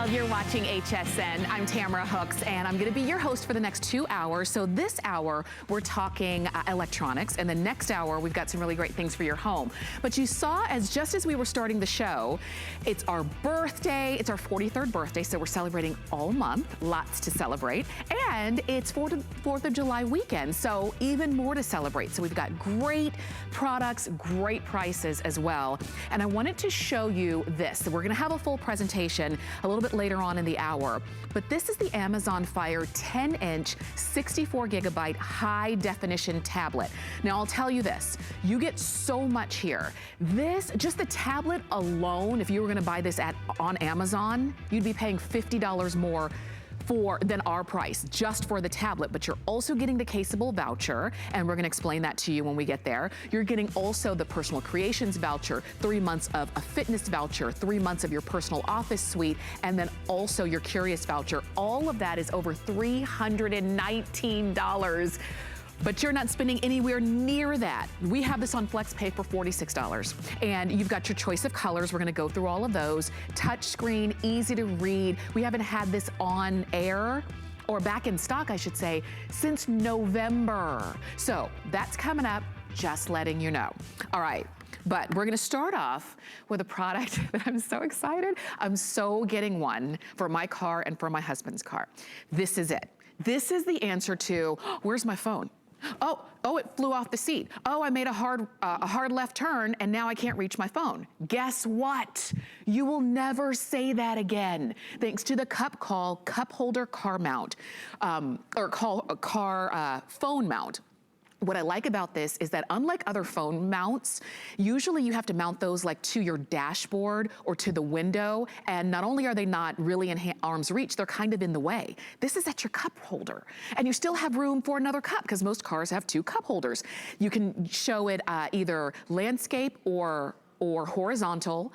You're watching HSN. I'm Tamara Hooks, and I'm gonna be your host for the next 2 hours. So this hour, we're talking electronics, and the next hour, we've got some really great things for your home. But you saw, just as we were starting the show, it's our birthday, it's our 43rd birthday, so we're celebrating all month, lots to celebrate, and it's 4th of July weekend, so even more to celebrate. So we've got great products, great prices as well. And I wanted to show you this. We're gonna have a full presentation a little bit later on in the hour, but this is the Amazon Fire 10-inch, 64GB high definition tablet. Now I'll tell you this, you get so much here. This, just the tablet alone, if you were gonna buy this on Amazon, you'd be paying $50 more than our price, just for the tablet, but you're also getting the Caseable voucher, and we're gonna explain that to you when we get there. You're getting also the Personal Creations voucher, 3 months of a fitness voucher, 3 months of your personal office suite, and then also your Curious voucher. All of that is over $319. But you're not spending anywhere near that. We have this on FlexPay for $46. And you've got your choice of colors. We're gonna go through all of those. Touch screen, easy to read. We haven't had this on air, or back in stock, I should say, since November. So that's coming up, just letting you know. All right. But we're gonna start off with a product that I'm so excited. I'm so getting one for my car and for my husband's car. This is it. This is the answer to, where's my phone? Oh, it flew off the seat. Oh, I made a hard left turn and now I can't reach my phone. Guess what? You will never say that again. Thanks to the cup holder car mount, phone mount. What I like about this is that unlike other phone mounts, usually you have to mount those like to your dashboard or to the window, and not only are they not really in arm's reach, they're kind of in the way. This is at your cup holder, and you still have room for another cup because most cars have 2 cup holders. You can show it either landscape or horizontal.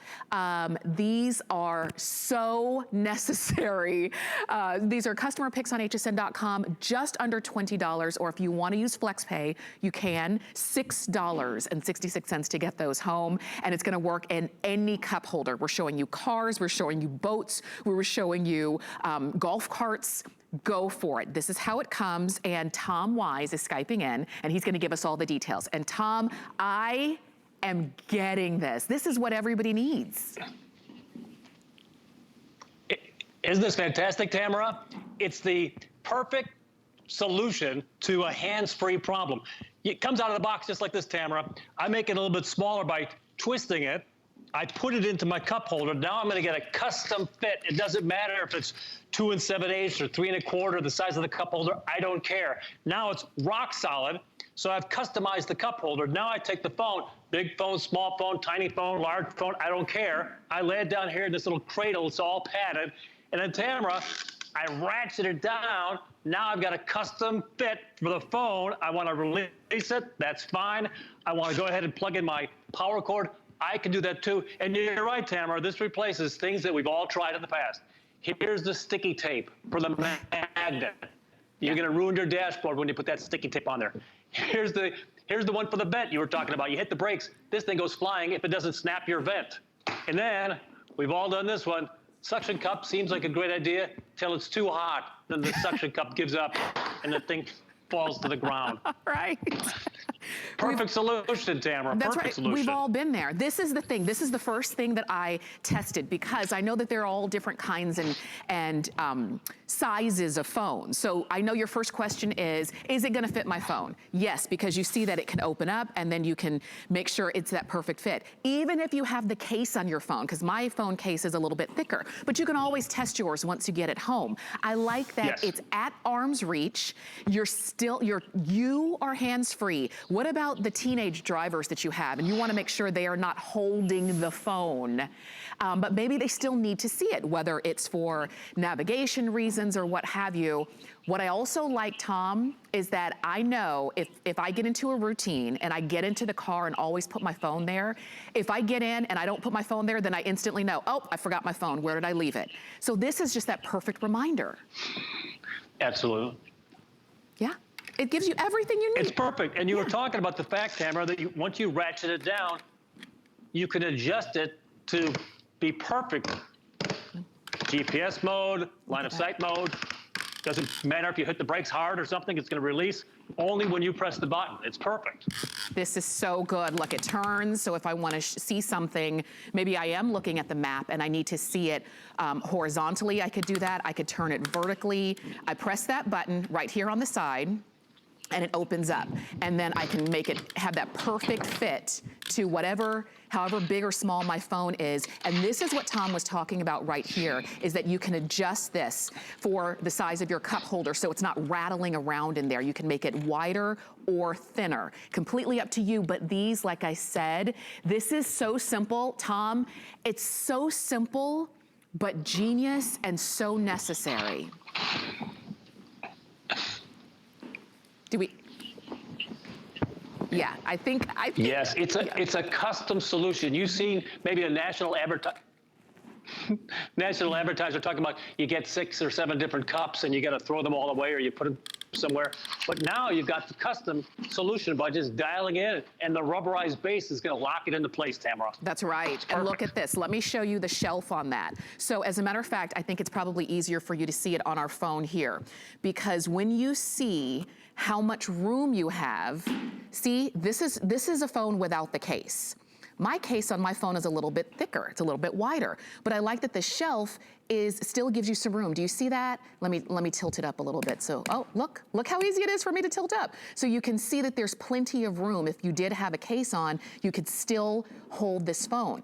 These are so necessary. These are customer picks on hsn.com, just under $20, or if you wanna use FlexPay, you can, $6.66 to get those home, and it's gonna work in any cup holder. We're showing you cars, we're showing you boats, we were showing you golf carts. Go for it. This is how it comes, and Tom Wise is Skyping in, and he's gonna give us all the details. And Tom, I am getting this. This is what everybody needs. Isn't this fantastic, Tamara? It's the perfect solution to a hands-free problem. It comes out of the box just like this, Tamara. I make it a little bit smaller by twisting it. I put it into my cup holder. Now I'm gonna get a custom fit. It doesn't matter if it's 2 7/8 or 3 1/4, the size of the cup holder, I don't care. Now it's rock solid. So I've customized the cup holder. Now I take the phone, big phone, small phone, tiny phone, large phone, I don't care. I lay it down here in this little cradle, it's all padded. And then Tamara, I ratchet it down. Now I've got a custom fit for the phone. I wanna release it, that's fine. I wanna go ahead and plug in my power cord. I can do that too. And you're right, Tamara, this replaces things that we've all tried in the past. Here's the sticky tape for the magnet. You're gonna ruin your dashboard when you put that sticky tape on there. Here's the one for the vent you were talking about. You hit the brakes, this thing goes flying if it doesn't snap your vent. And then, we've all done this one, suction cup seems like a great idea till it's too hot. Then the suction cup gives up and the thing falls to the ground. Right. Perfect solution, Tamara. That's Perfect right. solution. We've all been there. This is the thing. This is the first thing that I tested because I know that they're all different kinds and sizes of phones. So I know your first question is it gonna fit my phone? Yes, because you see that it can open up and then you can make sure it's that perfect fit. Even if you have the case on your phone, because my phone case is a little bit thicker, but you can always test yours once you get it home. I like that It's at arm's reach. You are hands-free. What about the teenage drivers that you have and you wanna make sure they are not holding the phone, but maybe they still need to see it, whether it's for navigation reasons or what have you. What I also like, Tom, is that I know if I get into a routine and I get into the car and always put my phone there, if I get in and I don't put my phone there, then I instantly know, oh, I forgot my phone, where did I leave it? So this is just that perfect reminder. Absolutely. Yeah. It gives you everything you need. It's perfect. And you were talking about the fact, Tamara, that once you ratchet it down, you can adjust it to be perfect GPS mode, line of sight mode. Doesn't matter if you hit the brakes hard or something, it's gonna release only when you press the button. It's perfect. This is so good. Look, it turns, so if I wanna see something, maybe I am looking at the map and I need to see it horizontally, I could do that. I could turn it vertically. I press that button right here on the side, and it opens up. And then I can make it have that perfect fit to whatever, however big or small my phone is. And this is what Tom was talking about right here, is that you can adjust this for the size of your cup holder so it's not rattling around in there. You can make it wider or thinner, completely up to you. But these, like I said, this is so simple. Tom, it's so simple, but genius and so necessary. Do we? Yeah, I think. Yes, it's a custom solution. You've seen maybe a national advertiser talking about you get 6 or 7 different cups and you got to throw them all away or you put them somewhere. But now you've got the custom solution by just dialing in, and the rubberized base is going to lock it into place, Tamara. That's right. And look at this. Let me show you the shelf on that. So as a matter of fact, I think it's probably easier for you to see it on our phone here, because when you see how much room you have, see, this is a phone without the case. My case on my phone is a little bit thicker. It's a little bit wider, but I like that the shelf still gives you some room. Do you see that? Let me tilt it up a little bit. So, oh, look how easy it is for me to tilt up. So you can see that there's plenty of room. If you did have a case on, you could still hold this phone.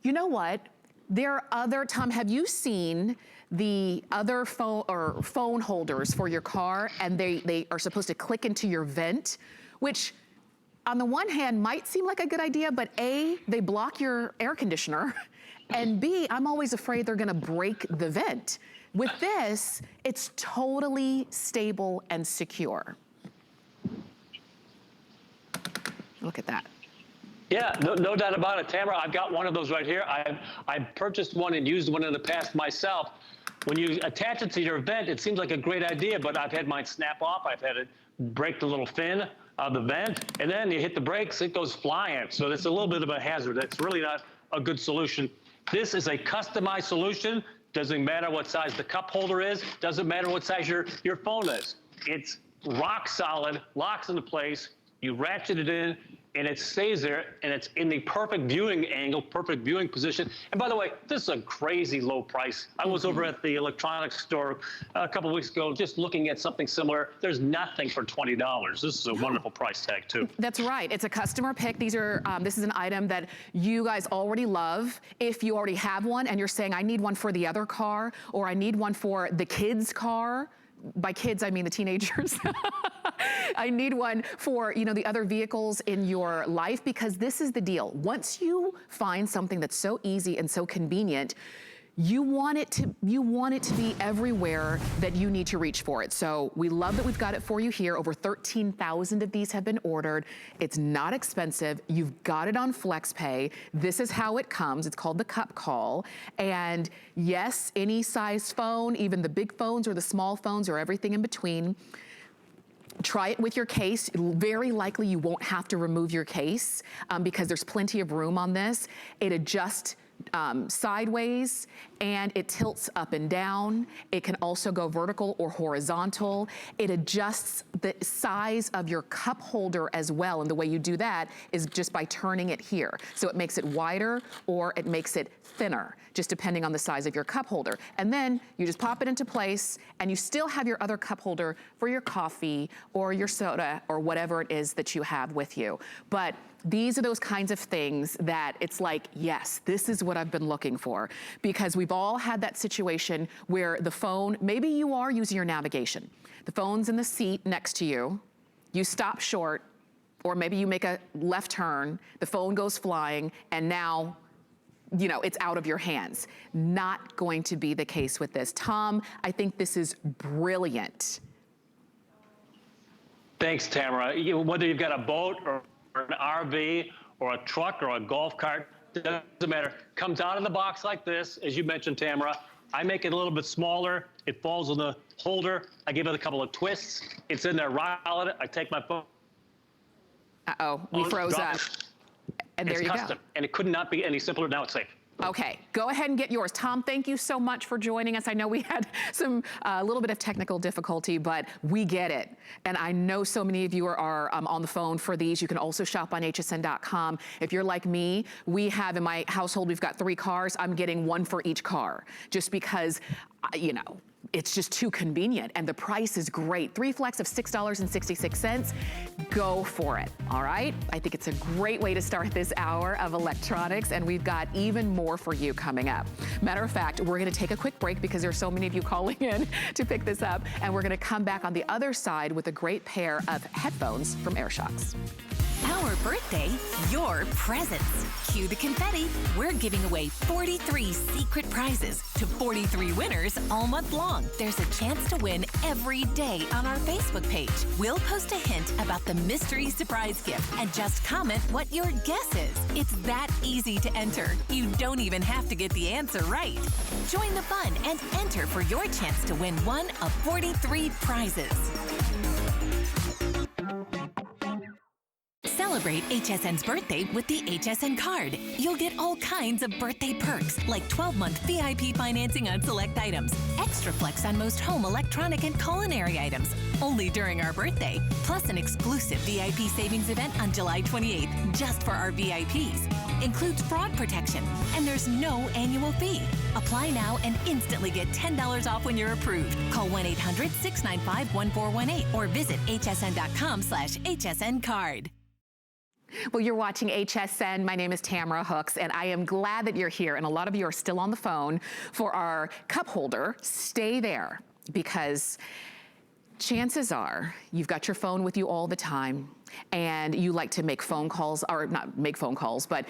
You know what? There are other, Tom, have you seen the other phone holders for your car, and they are supposed to click into your vent, which on the one hand might seem like a good idea, but A, they block your air conditioner, and B, I'm always afraid they're gonna break the vent. With this, it's totally stable and secure. Look at that. Yeah, no doubt about it, Tamara. I've got one of those right here. I've purchased one and used one in the past myself. When you attach it to your vent, it seems like a great idea, but I've had mine snap off. I've had it break the little fin of the vent, and then you hit the brakes, it goes flying. So it's a little bit of a hazard. It's really not a good solution. This is a customized solution. Doesn't matter what size the cup holder is. Doesn't matter what size your phone is. It's rock solid, locks into place. You ratchet it in, and it stays there, and it's in the perfect viewing angle, perfect viewing position. And by the way, this is a crazy low price. I was over at the electronics store a couple of weeks ago just looking at something similar. There's nothing for $20. This is a wonderful price tag, too. That's right. It's a customer pick. These are, this is an item that you guys already love. If you already have one and you're saying, I need one for the other car, or I need one for the kids' car, by kids, I mean the teenagers. I need one for, the other vehicles in your life, because this is the deal. Once you find something that's so easy and so convenient, you want it to be everywhere that you need to reach for it. So we love that we've got it for you here. Over 13,000 of these have been ordered. It's not expensive. You've got it on FlexPay. This is how it comes. It's called the Cup Call. And yes, any size phone, even the big phones or the small phones or everything in between, try it with your case. Very likely you won't have to remove your case because there's plenty of room on this. It adjusts sideways, and it tilts up and down. It can also go vertical or horizontal. It adjusts the size of your cup holder as well, and the way you do that is just by turning it here. So it makes it wider or it makes it thinner, just depending on the size of your cup holder. And then you just pop it into place, and you still have your other cup holder for your coffee or your soda or whatever it is that you have with you. But these are those kinds of things that it's like, yes, this is what I've been looking for, because we've all had that situation where the phone, maybe you are using your navigation. The phone's in the seat next to you, you stop short, or maybe you make a left turn, the phone goes flying, and now, it's out of your hands. Not going to be the case with this. Tom, I think this is brilliant. Thanks, Tamara. Whether you've got a boat or an RV or a truck or a golf cart, doesn't matter. Comes out of the box like this, as you mentioned, Tamara. I make it a little bit smaller. It falls in the holder. I give it a couple of twists. It's in there right on it. I take my phone. Uh-oh, we froze up. And there you go. And it could not be any simpler. Now it's safe. Okay, go ahead and get yours. Tom, thank you so much for joining us. I know we had a little bit of technical difficulty, but we get it. And I know so many of you are on the phone for these. You can also shop on hsn.com. If you're like me, we have in my household, we've got 3 cars. I'm getting 1 for each car just because, you know, it's just too convenient, and the price is great. 3 flex of $6.66. Go for it, all right? I think it's a great way to start this hour of electronics, and we've got even more for you coming up. Matter of fact, we're gonna take a quick break because there's so many of you calling in to pick this up, and we're gonna come back on the other side with a great pair of headphones from AirShocks. Our birthday, your presents. Cue the confetti. We're giving away 43 secret prizes to 43 winners all month long. There's a chance to win every day on our Facebook page. We'll post a hint about the mystery surprise gift and just comment what your guess is. It's that easy to enter. You don't even have to get the answer right. Join the fun and enter for your chance to win one of 43 prizes. Celebrate HSN's birthday with the HSN card. You'll get all kinds of birthday perks, like 12-month VIP financing on select items, extra flex on most home electronic and culinary items, only during our birthday, plus an exclusive VIP savings event on July 28th, just for our VIPs. Includes fraud protection, and there's no annual fee. Apply now and instantly get $10 off when you're approved. Call 1-800-695-1418 or visit hsn.com/HSN card. Well, you're watching HSN. My name is Tamara Hooks, and I am glad that you're here. And a lot of you are still on the phone for our cup holder. Stay there, because chances are you've got your phone with you all the time, and you like to make phone calls, or not make phone calls, but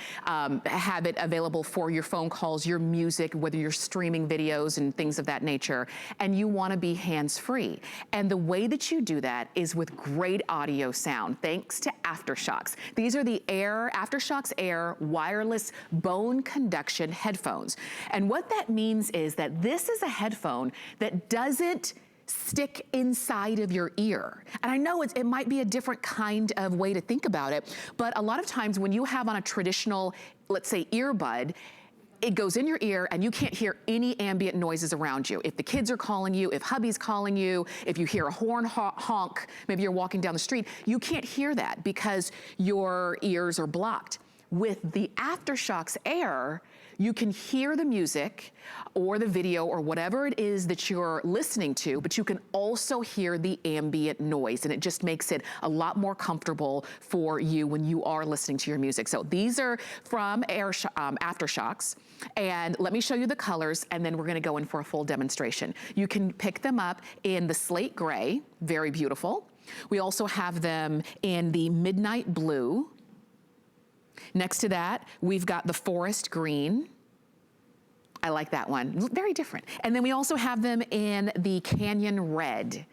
have it available for your phone calls, your music, whether you're streaming videos and things of that nature, and you want to be hands-free. And the way that you do that is with great audio sound, thanks to AfterShokz. These are the AfterShokz Air wireless bone conduction headphones. And what that means is that this is a headphone that doesn't stick inside of your ear. And I know it might be a different kind of way to think about it, but a lot of times when you have on a traditional, let's say, earbud, it goes in your ear and you can't hear any ambient noises around you. If the kids are calling you, if hubby's calling you, if you hear a horn honk, maybe you're walking down the street, you can't hear that because your ears are blocked. With the AfterShokz Air, you can hear the music or the video or whatever it is that you're listening to, but you can also hear the ambient noise, and it just makes it a lot more comfortable for you when you are listening to your music. So these are from AfterShokz, and let me show you the colors, and then we're gonna go in for a full demonstration. You can pick them up in the slate gray, very beautiful. We also have them in the midnight blue. Next to that, we've got the forest green. I like that one, very different. And then we also have them in the canyon red.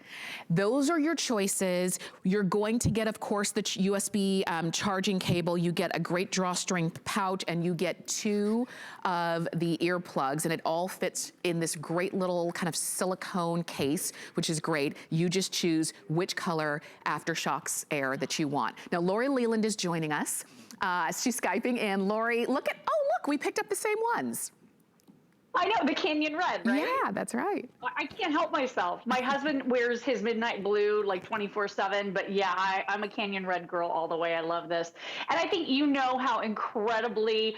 Those are your choices. You're going to get, of course, the USB charging cable. You get a great drawstring pouch, and you get 2 of the earplugs, and it all fits in this great little kind of silicone case, which is great. You just choose which color AfterShokz Air that you want. Now, Lori Leland is joining us. She's Skyping in. Lori, look, we picked up the same ones. I know, the canyon red, right? Yeah, that's right. I can't help myself. My husband wears his midnight blue like 24/7, but yeah, I'm a canyon red girl all the way. I love this. And I think you know how incredibly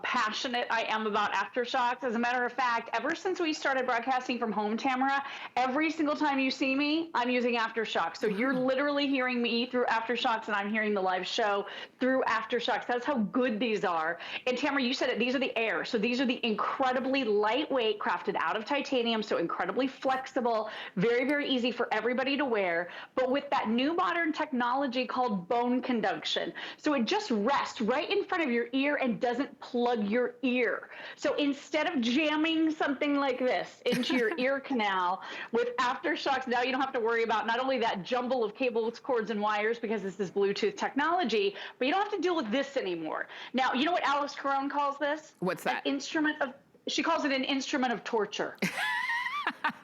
passionate I am about AfterShokz. As a matter of fact, ever since we started broadcasting from home, Tamara, every single time you see me, I'm using AfterShokz. So you're literally hearing me through AfterShokz, and I'm hearing the live show through AfterShokz. That's how good these are. And Tamara, you said it, these are the Air. So these are the incredibly lightweight, crafted out of titanium, so incredibly flexible, very, very easy for everybody to wear, but with that new modern technology called bone conduction. So it just rests right in front of your ear and doesn't plug your ear. So instead of jamming something like this into your ear canal with AfterShokz, now you don't have to worry about not only that jumble of cables, cords, and wires, because this is Bluetooth technology, but you don't have to deal with this anymore. Now, you know what Alice Caron calls this? What's that? She calls it an instrument of torture.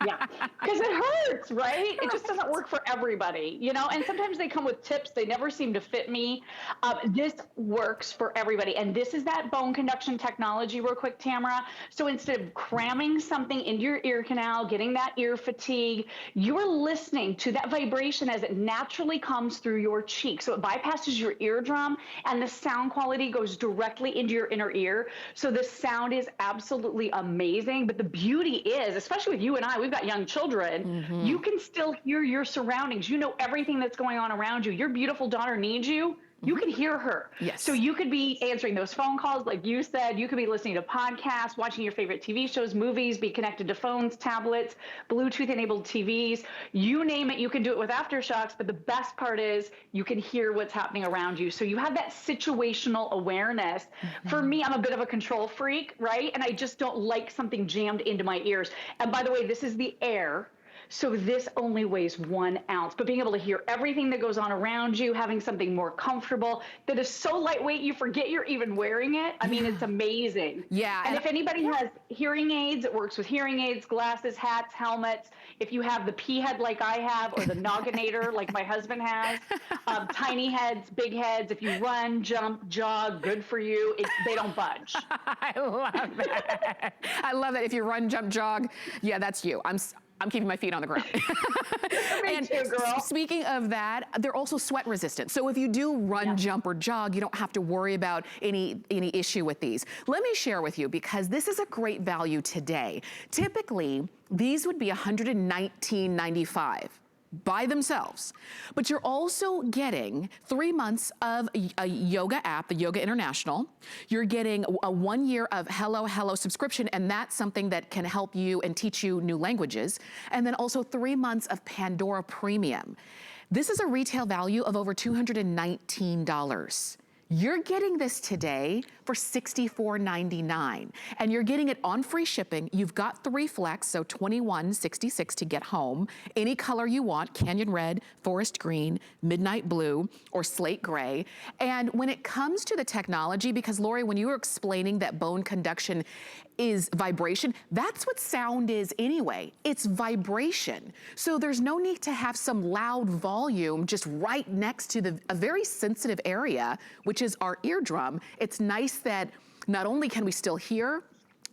Yeah, because it hurts, right? It just doesn't work for everybody, you know? And sometimes they come with tips. They never seem to fit me. This works for everybody. And this is that bone conduction technology real quick, Tamara. So instead of cramming something into your ear canal, getting that ear fatigue, you're listening to that vibration as it naturally comes through your cheek. So it bypasses your eardrum and the sound quality goes directly into your inner ear. So the sound is absolutely amazing. But the beauty is, especially with you and I, we've got young children, you can still hear your surroundings. You know everything that's going on around you. Your beautiful daughter needs you. You can hear her. Yes. So you could be answering those phone calls, like you said. You could be listening to podcasts, watching your favorite TV shows, movies, be connected to phones, tablets, Bluetooth-enabled TVs. You name it, you can do it with aftershocks. But the best part is you can hear what's happening around you. So you have that situational awareness. For me, I'm a bit of a control freak, right? And I just don't like something jammed into my ears. And by the way, this is the air. So this only weighs 1 ounce, but being able to hear everything that goes on around you, having something more comfortable that is so lightweight, you forget you're even wearing it. I mean, it's amazing. Yeah. And if anybody has hearing aids, it works with hearing aids, glasses, hats, helmets. If you have the pea head like I have, or the nogginator like my husband has, tiny heads, big heads, if you run, jump, jog, good for you. They don't budge. I love that. I love that. If you run, jump, jog, yeah, that's you. I'm keeping my feet on the ground. Me too, girl. Speaking of that, they're also sweat resistant. So if you do run, jump, or jog, you don't have to worry about any issue with these. Let me share with you, because this is a great value today. Typically, these would be $119.95. by themselves, but you're also getting 3 months of a yoga app, the Yoga International. You're getting a 1 year of Hello Hello subscription, and that's something that can help you and teach you new languages. And then also 3 months of Pandora Premium. This is a retail value of over $219. You're getting this today for $64.99, and you're getting it on free shipping. You've got 3 flex, so $21.66 to get home. Any color you want, canyon red, forest green, midnight blue, or slate gray. And when it comes to the technology, because Lori, when you were explaining that bone conduction is vibration, that's what sound is anyway. It's vibration. So there's no need to have some loud volume just right next to a very sensitive area, which is our eardrum. It's nice that not only can we still hear,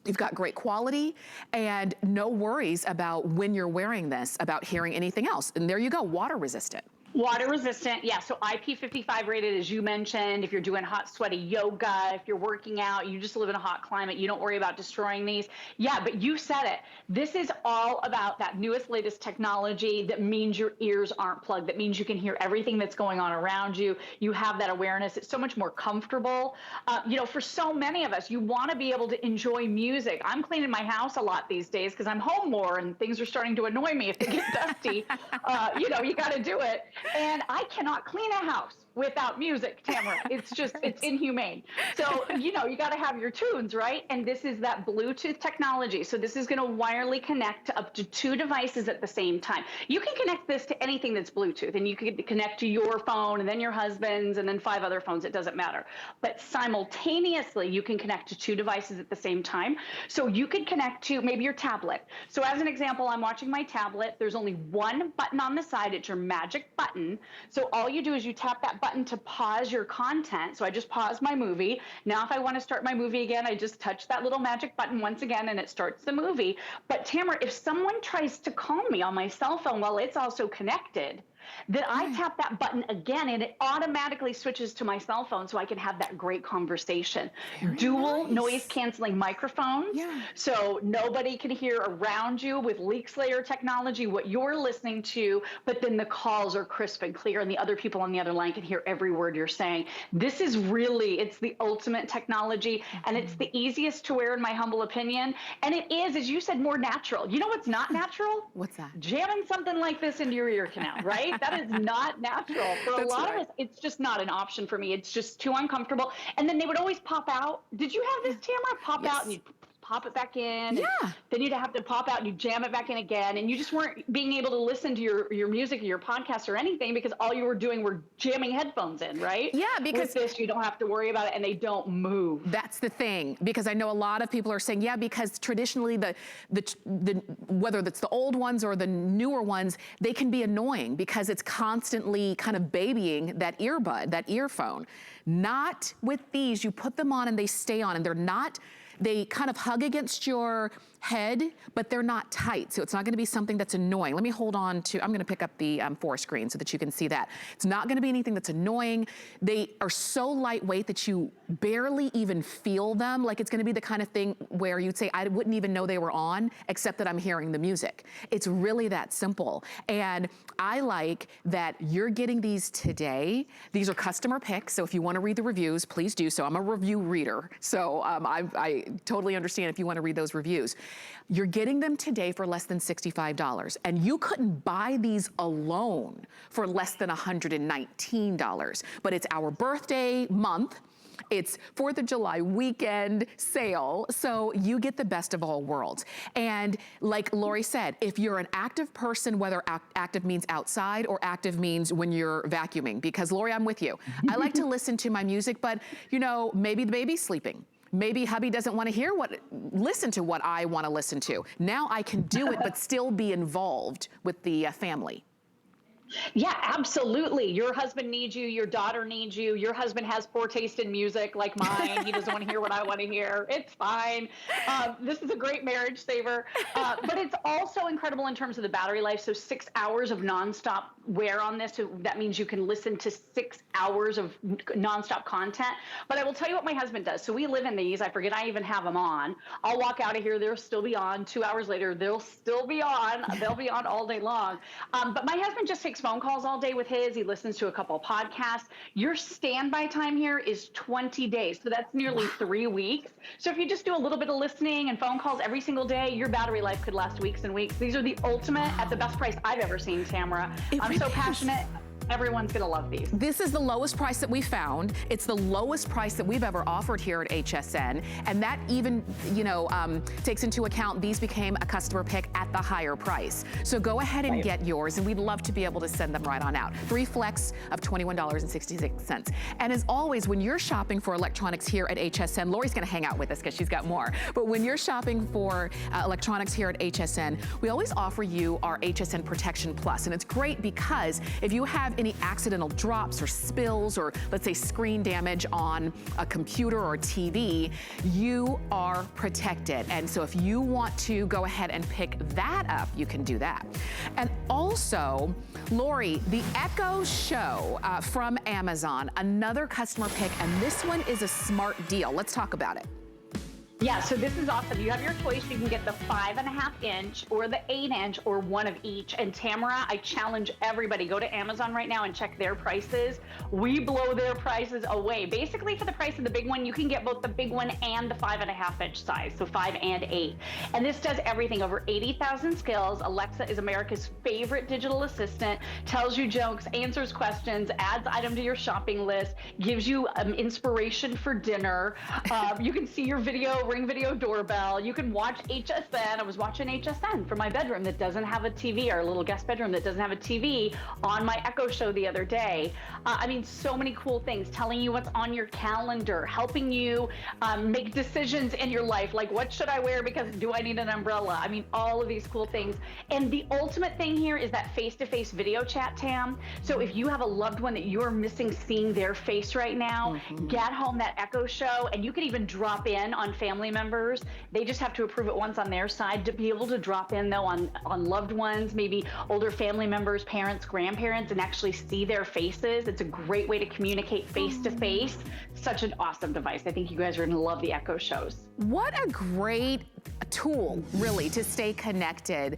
you've got great quality and no worries about when you're wearing this, about hearing anything else. And there you go, water resistant. Water resistant, yeah, so IP55 rated, as you mentioned. If you're doing hot, sweaty yoga, if you're working out, you just live in a hot climate, you don't worry about destroying these. Yeah, but you said it. This is all about that newest, latest technology that means your ears aren't plugged. That means you can hear everything that's going on around you. You have that awareness. It's so much more comfortable. You know, for so many of us, you want to be able to enjoy music. I'm cleaning my house a lot these days because I'm home more and things are starting to annoy me if they get dusty. You know, you got to do it. And I cannot clean a house without music, Tamara. It's just, it's inhumane. So, you know, you got to have your tunes, right? And this is that Bluetooth technology. So this is going to wirelessly connect to up to 2 devices at the same time. You can connect this to anything that's Bluetooth, and you can connect to your phone and then your husband's and then 5 other phones. It doesn't matter. But simultaneously, you can connect to 2 devices at the same time. So you could connect to maybe your tablet. So as an example, I'm watching my tablet. There's only 1 button on the side. It's your magic button. So all you do is you tap that button to pause your content. So I just paused my movie. Now, if I want to start my movie again, I just touch that little magic button once again and it starts the movie. But Tamara, if someone tries to call me on my cell phone while it's also connected, then I tap that button again and it automatically switches to my cell phone so I can have that great conversation. Dual noise canceling microphones. Yeah. So nobody can hear around you with leak slayer technology what you're listening to, but then the calls are crisp and clear and the other people on the other line can hear every word you're saying. This is really, it's the ultimate technology and it's the easiest to wear in my humble opinion. And it is, as you said, more natural. You know what's not natural? What's that? Jamming something like this into your ear canal, right? That is not natural. For a lot of us, it's just not an option for me. It's just too uncomfortable. And then they would always pop out. Did you have this, Tamara? Pop out and you'd pop it back in. Yeah. And then you'd have to pop out and you jam it back in again. And you just weren't being able to listen to your music or your podcast or anything because all you were doing were jamming headphones in, right? Yeah, because with this, you don't have to worry about it and they don't move. That's the thing, because I know a lot of people are saying, yeah, because traditionally the whether it's the old ones or the newer ones, they can be annoying because it's constantly kind of babying that earbud, that earphone. Not with these. You put them on and they stay on, and they kind of hug against your head, but they're not tight. So it's not gonna be something that's annoying. Let me hold on to, I'm gonna pick up the 4 screen so that you can see that. It's not gonna be anything that's annoying. They are so lightweight that you barely even feel them. Like it's gonna be the kind of thing where you'd say, I wouldn't even know they were on, except that I'm hearing the music. It's really that simple. And I like that you're getting these today. These are customer picks, so if you wanna read the reviews, please do so. I'm a review reader, so I totally understand if you wanna read those reviews. You're getting them today for less than $65, and you couldn't buy these alone for less than $119. But it's our birthday month. It's 4th of July weekend sale, so you get the best of all worlds. And like Lori said, if you're an active person, whether active means outside or active means when you're vacuuming, because Lori, I'm with you. I like to listen to my music, but you know, maybe the baby's sleeping. Maybe hubby doesn't want to listen to what I want to listen to. Now I can do it, but still be involved with the family. Yeah, absolutely. Your husband needs you. Your daughter needs you. Your husband has poor taste in music like mine. He doesn't want to hear what I want to hear. It's fine. This is a great marriage saver. But it's also incredible in terms of the battery life. So 6 hours of nonstop wear on this. So that means you can listen to 6 hours of nonstop content. But I will tell you what my husband does. So we live in these. I forget I even have them on. I'll walk out of here. They'll still be on. 2 hours later, they'll still be on. They'll be on all day long. But my husband just takes phone calls all day with his. He listens to a couple of podcasts. Your standby time here is 20 days. So that's nearly 3 weeks. So if you just do a little bit of listening and phone calls every single day, your battery life could last weeks and weeks. These are the ultimate at the best price I've ever seen, Tamara. I'm so passionate. Everyone's gonna love these. This is the lowest price that we found. It's the lowest price that we've ever offered here at HSN. And that even, you know, takes into account these became a customer pick at the higher price. So go ahead and get yours, and we'd love to be able to send them right on out. 3 flex of $21.66. And as always, when you're shopping for electronics here at HSN, Lori's gonna hang out with us because she's got more. But when you're shopping for electronics here at HSN, we always offer you our HSN Protection Plus. And it's great because if you have any accidental drops or spills or let's say screen damage on a computer or a TV, you are protected. And so if you want to go ahead and pick that up, you can do that. And also, Lori, the Echo Show from Amazon, another customer pick, and this one is a smart deal. Let's talk about it. Yeah, so this is awesome. You have your choice. You can get the 5.5 inch or the 8 inch or one of each. And Tamara, I challenge everybody, go to Amazon right now and check their prices. We blow their prices away. Basically for the price of the big one, you can get both the big one and the 5.5 inch size, so 5 and 8. And this does everything, over 80,000 skills. Alexa is America's favorite digital assistant, tells you jokes, answers questions, adds item to your shopping list, gives you inspiration for dinner. You can see your video, Ring video doorbell. You can watch HSN. I was watching HSN from my bedroom that doesn't have a TV, our little guest bedroom that doesn't have a TV, on my Echo Show the other day. I mean, so many cool things, telling you what's on your calendar, helping you make decisions in your life, like what should I wear because do I need an umbrella? I mean, all of these cool things. And the ultimate thing here is that face-to-face video chat, Tam. So if you have a loved one that you're missing seeing their face right now, get home that Echo Show, and you can even drop in on family members. They just have to approve it once on their side to be able to drop in though on loved ones, maybe older family members, parents, grandparents, and actually see their faces. It's a great way to communicate face to face. Such an awesome device. I think you guys are gonna love the Echo Shows. What a great tool, really, to stay connected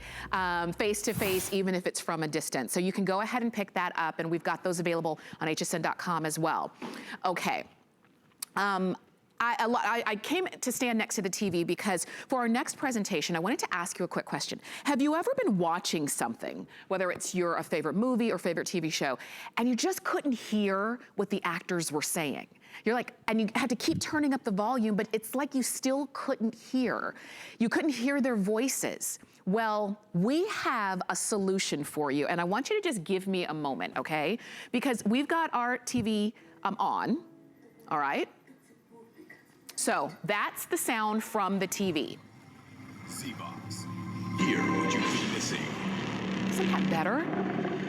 face to face, even if it's from a distance. So you can go ahead and pick that up, and we've got those available on hsn.com as well. Okay. I came to stand next to the TV because for our next presentation, I wanted to ask you a quick question. Have you ever been watching something, whether it's your favorite movie or favorite TV show, and you just couldn't hear what the actors were saying? You're like, and you had to keep turning up the volume, but it's like you still couldn't hear. You couldn't hear their voices. Well, we have a solution for you, and I want you to just give me a moment, okay? Because we've got our TV on, all right? So that's the sound from the TV. Z-Box. Hear what you've been missing. Isn't that better?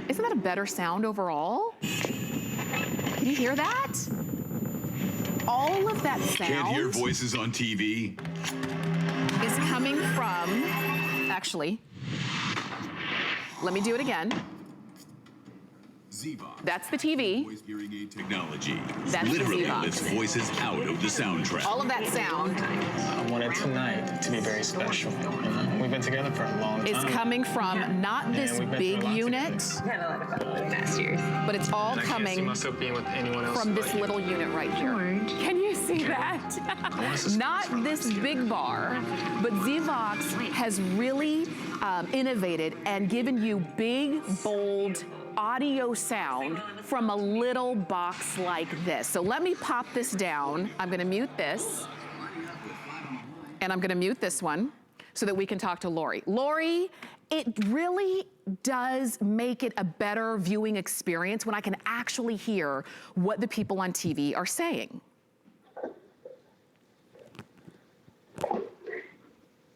Isn't that a better sound overall? Can you hear that? All of that sound Can't hear voices on TV? is coming from, actually, let me do it again. Z-Box. That's the TV. Voice hearing aid technology. That's the literally Z-Box. lifts voices out of the soundtrack. All of that sound I wanted tonight to be very special. We've been together for a long time. is coming from not this we've been big through a lot unit, Last year. but it's all And I can't see coming myself being with anyone else from but this you. little unit right here. George. Can you see that? want us to Not spend this this big bar, but Z-Vox has really innovated and given you big, bold audio sound from a little box like this. So let me pop this down. I'm gonna mute this, and I'm gonna mute this one so that we can talk to Lori. Lori, it really does make it a better viewing experience when I can actually hear what the people on TV are saying.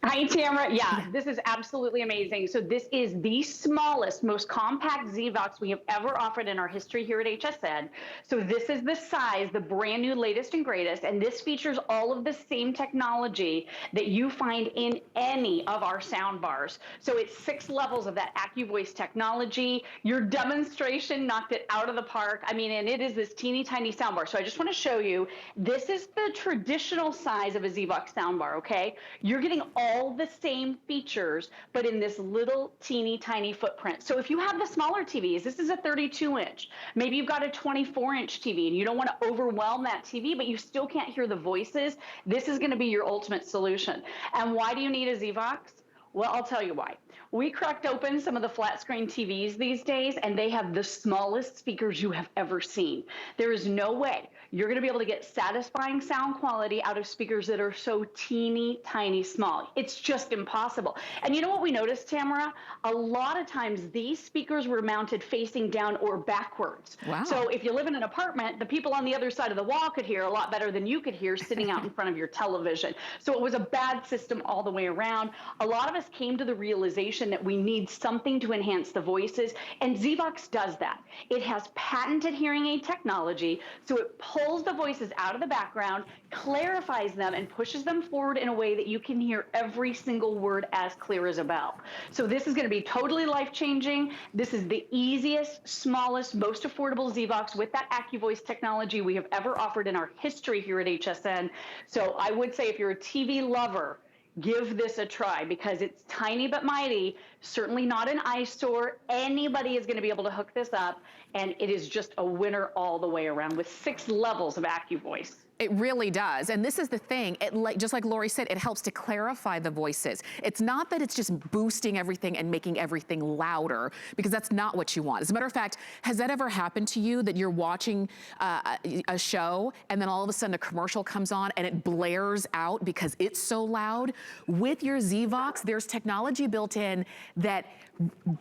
Hi, Tamara. Yeah, this is absolutely amazing. So this is the smallest, most compact Z-Vox we have ever offered in our history here at HSN. So this is the size, the brand new latest and greatest, and this features all of the same technology that you find in any of our sound bars. So it's 6 levels of that AccuVoice technology. Your demonstration knocked it out of the park. I mean, and it is this teeny tiny sound bar. So I just want to show you, this is the traditional size of a Z-Vox sound bar, okay? You're getting all the same features, but in this little teeny tiny footprint. So if you have the smaller TVs, this is a 32-inch. Maybe you've got a 24-inch TV and you don't want to overwhelm that TV, but you still can't hear the voices. This is going to be your ultimate solution. And why do you need a Z-Vox? Well, I'll tell you why. We cracked open some of the flat screen TVs these days, and they have the smallest speakers you have ever seen. There is no way you're going to be able to get satisfying sound quality out of speakers that are so teeny tiny small. It's just impossible. And you know what we noticed, Tamara? A lot of times these speakers were mounted facing down or backwards. Wow. So if you live in an apartment, the people on the other side of the wall could hear a lot better than you could hear sitting out in front of your television. So it was a bad system all the way around. A lot of us came to the realization that we need something to enhance the voices, and Z-Vox does that. It has patented hearing aid technology, so it pulls the voices out of the background, clarifies them, and pushes them forward in a way that you can hear every single word as clear as a bell. So this is going to be totally life-changing. This is the easiest, smallest, most affordable Z-Vox with that AccuVoice technology we have ever offered in our history here at HSN. So I would say if you're a TV lover, give this a try, because it's tiny but mighty, certainly not an eyesore. Anybody is going to be able to hook this up, and it is just a winner all the way around with 6 levels of AccuVoice. It really does. And this is the thing, just like Lori said, it helps to clarify the voices. It's not that it's just boosting everything and making everything louder, because that's not what you want. As a matter of fact, has that ever happened to you, that you're watching a show and then all of a sudden a commercial comes on and it blares out because it's so loud? With your Z-Vox, there's technology built in that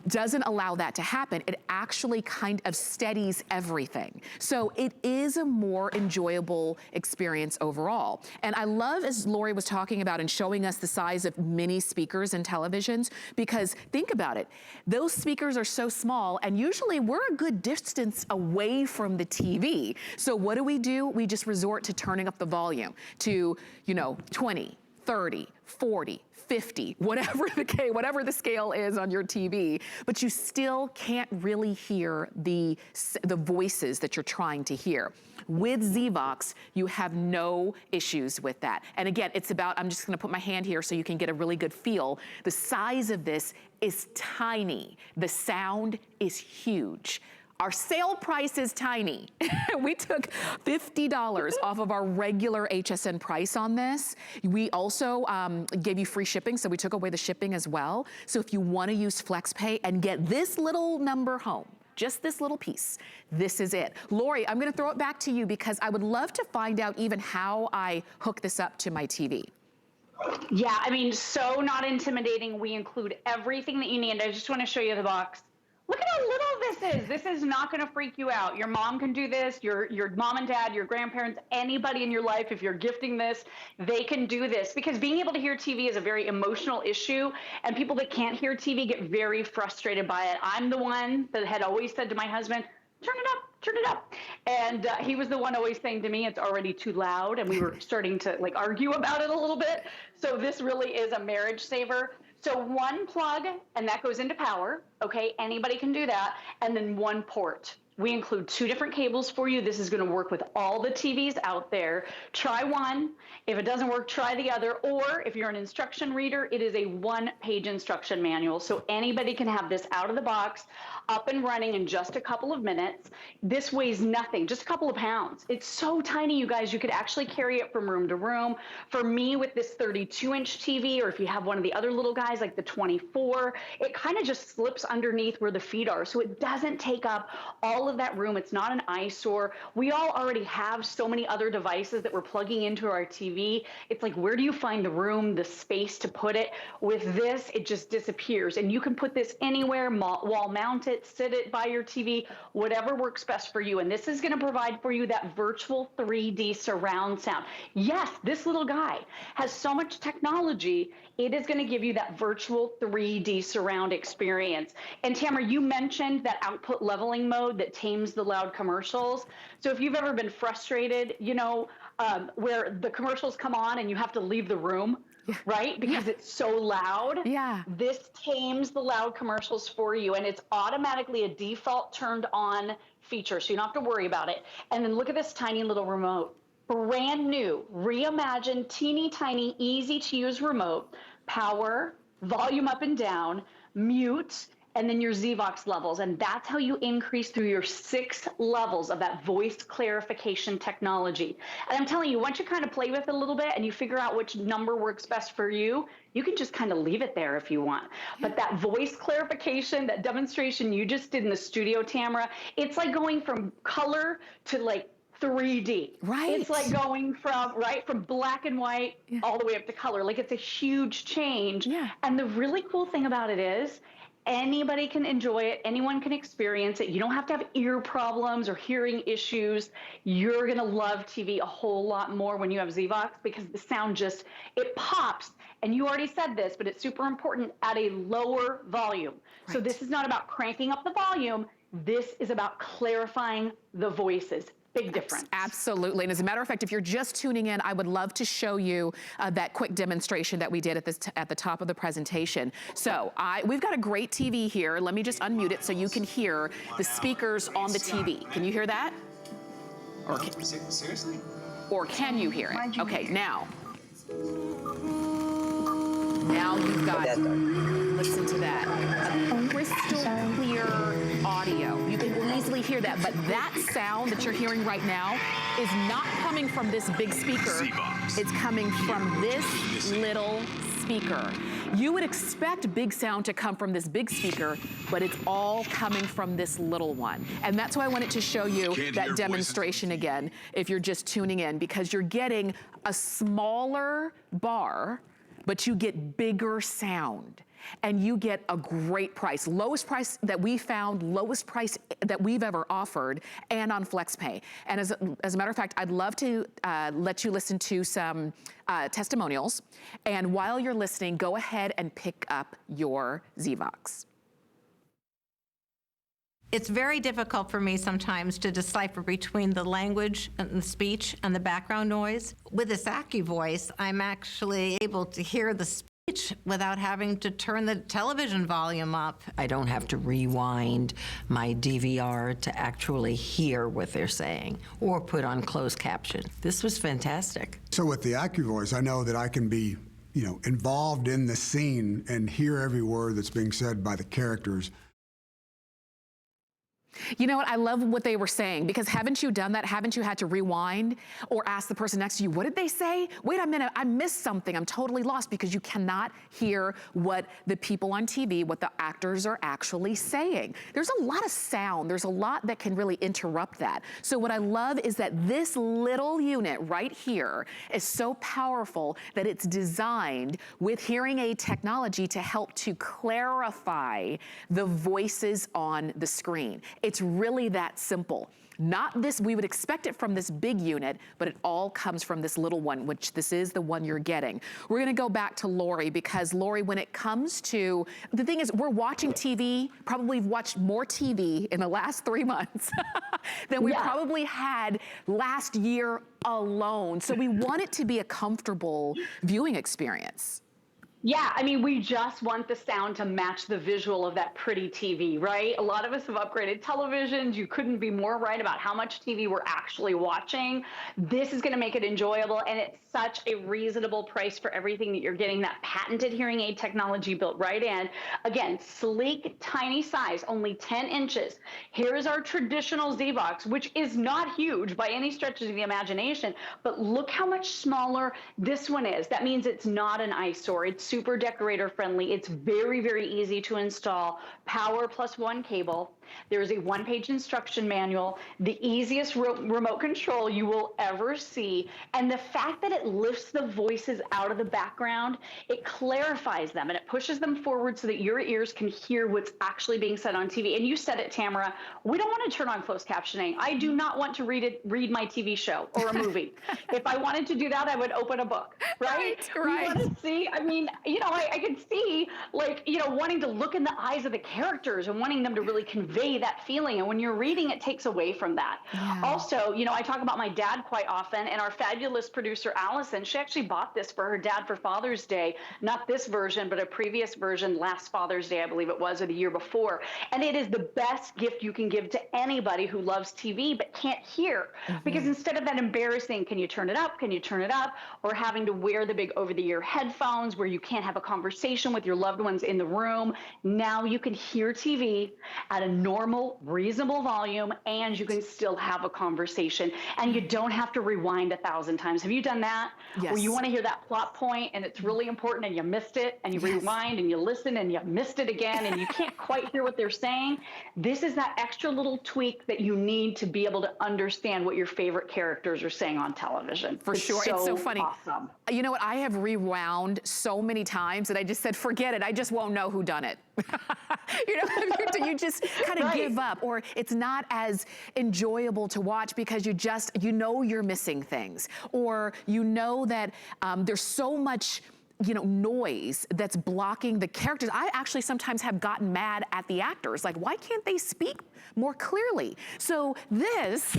doesn't allow that to happen. It actually kind of steadies everything. So it is a more enjoyable experience overall. And I love, as Lori was talking about and showing us the size of mini speakers and televisions, because think about it, those speakers are so small, and usually we're a good distance away from the TV. So what do? We just resort to turning up the volume to, 20, 30, 40, 50, whatever the scale is on your TV, but you still can't really hear the voices that you're trying to hear. With Z-Vox, you have no issues with that. And again, it's about, I'm just gonna put my hand here so you can get a really good feel. The size of this is tiny. The sound is huge. Our sale price is tiny. We took $50 off of our regular HSN price on this. We also gave you free shipping, so we took away the shipping as well. So if you wanna use FlexPay and get this little number home, just this little piece. This is it. Lori, I'm gonna throw it back to you because I would love to find out even how I hook this up to my TV. Yeah, I mean, so not intimidating. We include everything that you need. I just want to show you the box. Look at how little this is. This is not going to freak you out. Your mom can do this. Your mom and dad, your grandparents, anybody in your life, if you're gifting this, they can do this. Because being able to hear TV is a very emotional issue, and people that can't hear TV get very frustrated by it. I'm the one that had always said to my husband, turn it up, turn it up. And he was the one always saying to me, it's already too loud. And we were starting to like argue about it a little bit. So this really is a marriage saver. So one plug, and that goes into power, okay? Anybody can do that. And then one port. We include 2 different cables for you. This is gonna work with all the TVs out there. Try one. If it doesn't work, try the other. Or if you're an instruction reader, it is a 1-page instruction manual. So anybody can have this out of the box, up and running in just a couple of minutes. This weighs nothing, just a couple of pounds. It's so tiny, you guys, you could actually carry it from room to room. For me, with this 32-inch TV, or if you have one of the other little guys like the 24, it kind of just slips underneath where the feet are. So it doesn't take up all of that room. It's not an eyesore. We all already have so many other devices that we're plugging into our TV. It's like, where do you find the room, the space to put it? With this, it just disappears. And you can put this anywhere, wall mount it, sit it by your TV, whatever works best for you. And this is going to provide for you that virtual 3D surround sound. Yes, this little guy has so much technology. It is going to give you that virtual 3D surround experience. And Tamara, you mentioned that output leveling mode that tames the loud commercials. So if you've ever been frustrated, you know, where the commercials come on and you have to leave the room, right? Because it's so loud. Yeah. This tames the loud commercials for you, and it's automatically a default turned on feature, so you don't have to worry about it. And then look at this tiny little remote. Brand new, reimagined, teeny tiny, easy to use remote. Power, volume up and down, mute, and then your ZVOX levels. And that's how you increase through your 6 levels of that voice clarification technology. And I'm telling you, once you kind of play with it a little bit and you figure out which number works best for you, you can just kind of leave it there if you want. But that voice clarification, that demonstration you just did in the studio, Tamara, it's like going from color to like 3D. Right. It's like going from black and white all the way up to color. Like, it's a huge change. Yeah. And the really cool thing about it is, anybody can enjoy it. Anyone can experience it. You don't have to have ear problems or hearing issues. You're going to love TV a whole lot more when you have ZVOX, because the sound just, it pops. And you already said this, but it's super important, at a lower volume. Right. So this is not about cranking up the volume. This is about clarifying the voices. Big difference. Absolutely. And as a matter of fact, if you're just tuning in, I would love to show you that quick demonstration that we did at the top of the presentation. So we've got a great TV here. Let me just unmute it so you can hear the speakers on the TV. Can you hear that? Or Seriously? Or can you hear it? Okay, now you've got, listen to that, a crystal clear audio. You can easily hear that, but that sound that you're hearing right now is not coming from this big speaker. It's coming from this little speaker. You would expect big sound to come from this big speaker, but it's all coming from this little one. And that's why I wanted to show you that demonstration again, if you're just tuning in, because you're getting a smaller bar, but you get bigger sound. And you get a great price, lowest price that we found, lowest price that we've ever offered, and on FlexPay. And as a matter of fact, I'd love to let you listen to some testimonials. And while you're listening, go ahead and pick up your ZVOX. It's very difficult for me sometimes to decipher between the language and the speech and the background noise. With this AccuVoice, I'm actually able to hear the speech without having to turn the television volume up. I don't have to rewind my DVR to actually hear what they're saying or put on closed caption. This was fantastic. So with the AccuVoice, I know that I can be, involved in the scene and hear every word that's being said by the characters. You know what? I love what they were saying, because haven't you done that? Haven't you had to rewind or ask the person next to you, what did they say? Wait a minute, I missed something. I'm totally lost, because you cannot hear what the people on TV, what the actors are actually saying. There's a lot of sound. There's a lot that can really interrupt that. So what I love is that this little unit right here is so powerful that it's designed with hearing aid technology to help to clarify the voices on the screen. It's really that simple. Not this, we would expect it from this big unit, but it all comes from this little one, which this is the one you're getting. We're gonna go back to Lori, because Lori, when it comes to, the thing is, we're watching TV, probably watched more TV in the last 3 months than we probably had last year alone. So we want it to be a comfortable viewing experience. Yeah, I mean, we just want the sound to match the visual of that pretty TV, right? A lot of us have upgraded televisions. You couldn't be more right about how much TV we're actually watching. This is going to make it enjoyable, and it's such a reasonable price for everything that you're getting. That patented hearing aid technology built right in. Again, sleek, tiny size, only 10 inches. Here's our traditional Z-Box, which is not huge by any stretch of the imagination, but look how much smaller this one is. That means it's not an eyesore. It's super decorator friendly. It's very, very easy to install. Power plus one cable. There is a one-page instruction manual, the easiest remote control you will ever see. And the fact that it lifts the voices out of the background, it clarifies them and it pushes them forward so that your ears can hear what's actually being said on TV. And you said it, Tamara, we don't want to turn on closed captioning. I do not want to read my TV show or a movie. If I wanted to do that, I would open a book, right? We want to see, I mean, you know, I could see, like, you know, wanting to look in the eyes of the characters and wanting them to really convey that feeling. And when you're reading, it takes away from that. Yeah. Also, you know, I talk about my dad quite often, and our fabulous producer, Allison, she actually bought this for her dad for Father's Day. Not this version, but a previous version last Father's Day, I believe it was, or the year before. And it is the best gift you can give to anybody who loves TV but can't hear. Because instead of that embarrassing, can you turn it up? Can you turn it up? Or having to wear the big over-the-ear headphones where you can't have a conversation with your loved ones in the room, now you can hear TV at a normal, reasonable volume, and you can still have a conversation. And you don't have to rewind 1,000 times. Have you done that? Yes. Where you want to hear that plot point and it's really important and you missed it, and you rewind and you listen and you missed it again and you can't quite hear what they're saying? This is that extra little tweak that you need to be able to understand what your favorite characters are saying on television. For sure. It's so funny. Awesome. You know what? I have rewound so many times that I just said, forget it. I just won't know who done it. You know, you just kind of give up, or it's not as enjoyable to watch because you know you're missing things, or you know that there's so much, you know, noise that's blocking the characters. I actually sometimes have gotten mad at the actors, like, why can't they speak more clearly? So this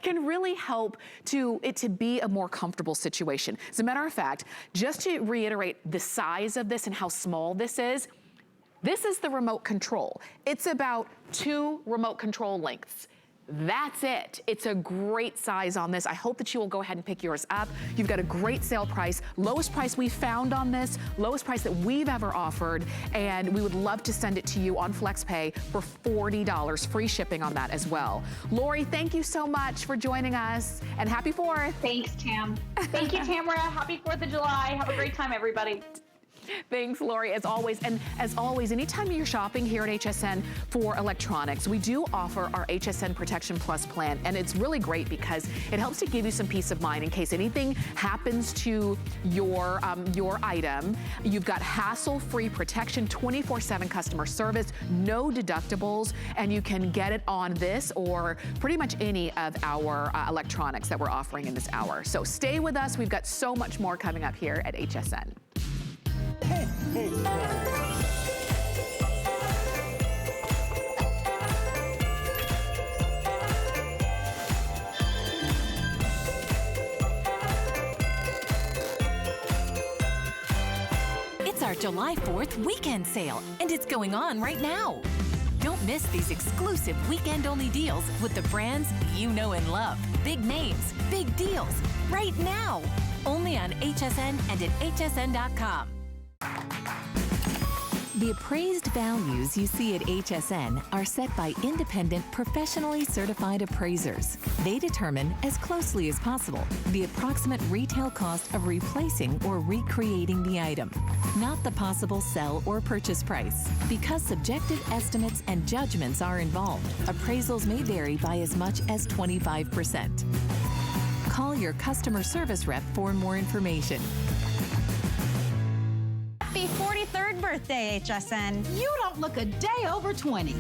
can really help it to be a more comfortable situation. As a matter of fact, just to reiterate the size of this and how small this is the remote control. It's about 2 remote control lengths. That's it. It's a great size on this. I hope that you will go ahead and pick yours up. You've got a great sale price, lowest price we found on this, lowest price that we've ever offered, and we would love to send it to you on FlexPay for $40, free shipping on that as well. Lori, thank you so much for joining us, and happy 4th. Thanks, Tam. Thank you, Tamara. Happy 4th of July. Have a great time, everybody. Thanks, Lori, as always. And as always, anytime you're shopping here at HSN for electronics, we do offer our HSN Protection Plus plan. And it's really great because it helps to give you some peace of mind in case anything happens to your item. You've got hassle-free protection, 24/7 customer service, no deductibles, and you can get it on this or pretty much any of our electronics that we're offering in this hour. So stay with us. We've got so much more coming up here at HSN. It's our July 4th weekend sale, and it's going on right now. Don't miss these exclusive weekend-only deals with the brands you know and love. Big names, big deals, right now. Only on HSN and at hsn.com. The appraised values you see at HSN are set by independent, professionally certified appraisers. They determine, as closely as possible, the approximate retail cost of replacing or recreating the item, not the possible sell or purchase price. Because subjective estimates and judgments are involved, appraisals may vary by as much as 25%. Call your customer service rep for more information. Happy 43rd birthday, HSN. You don't look a day over 20.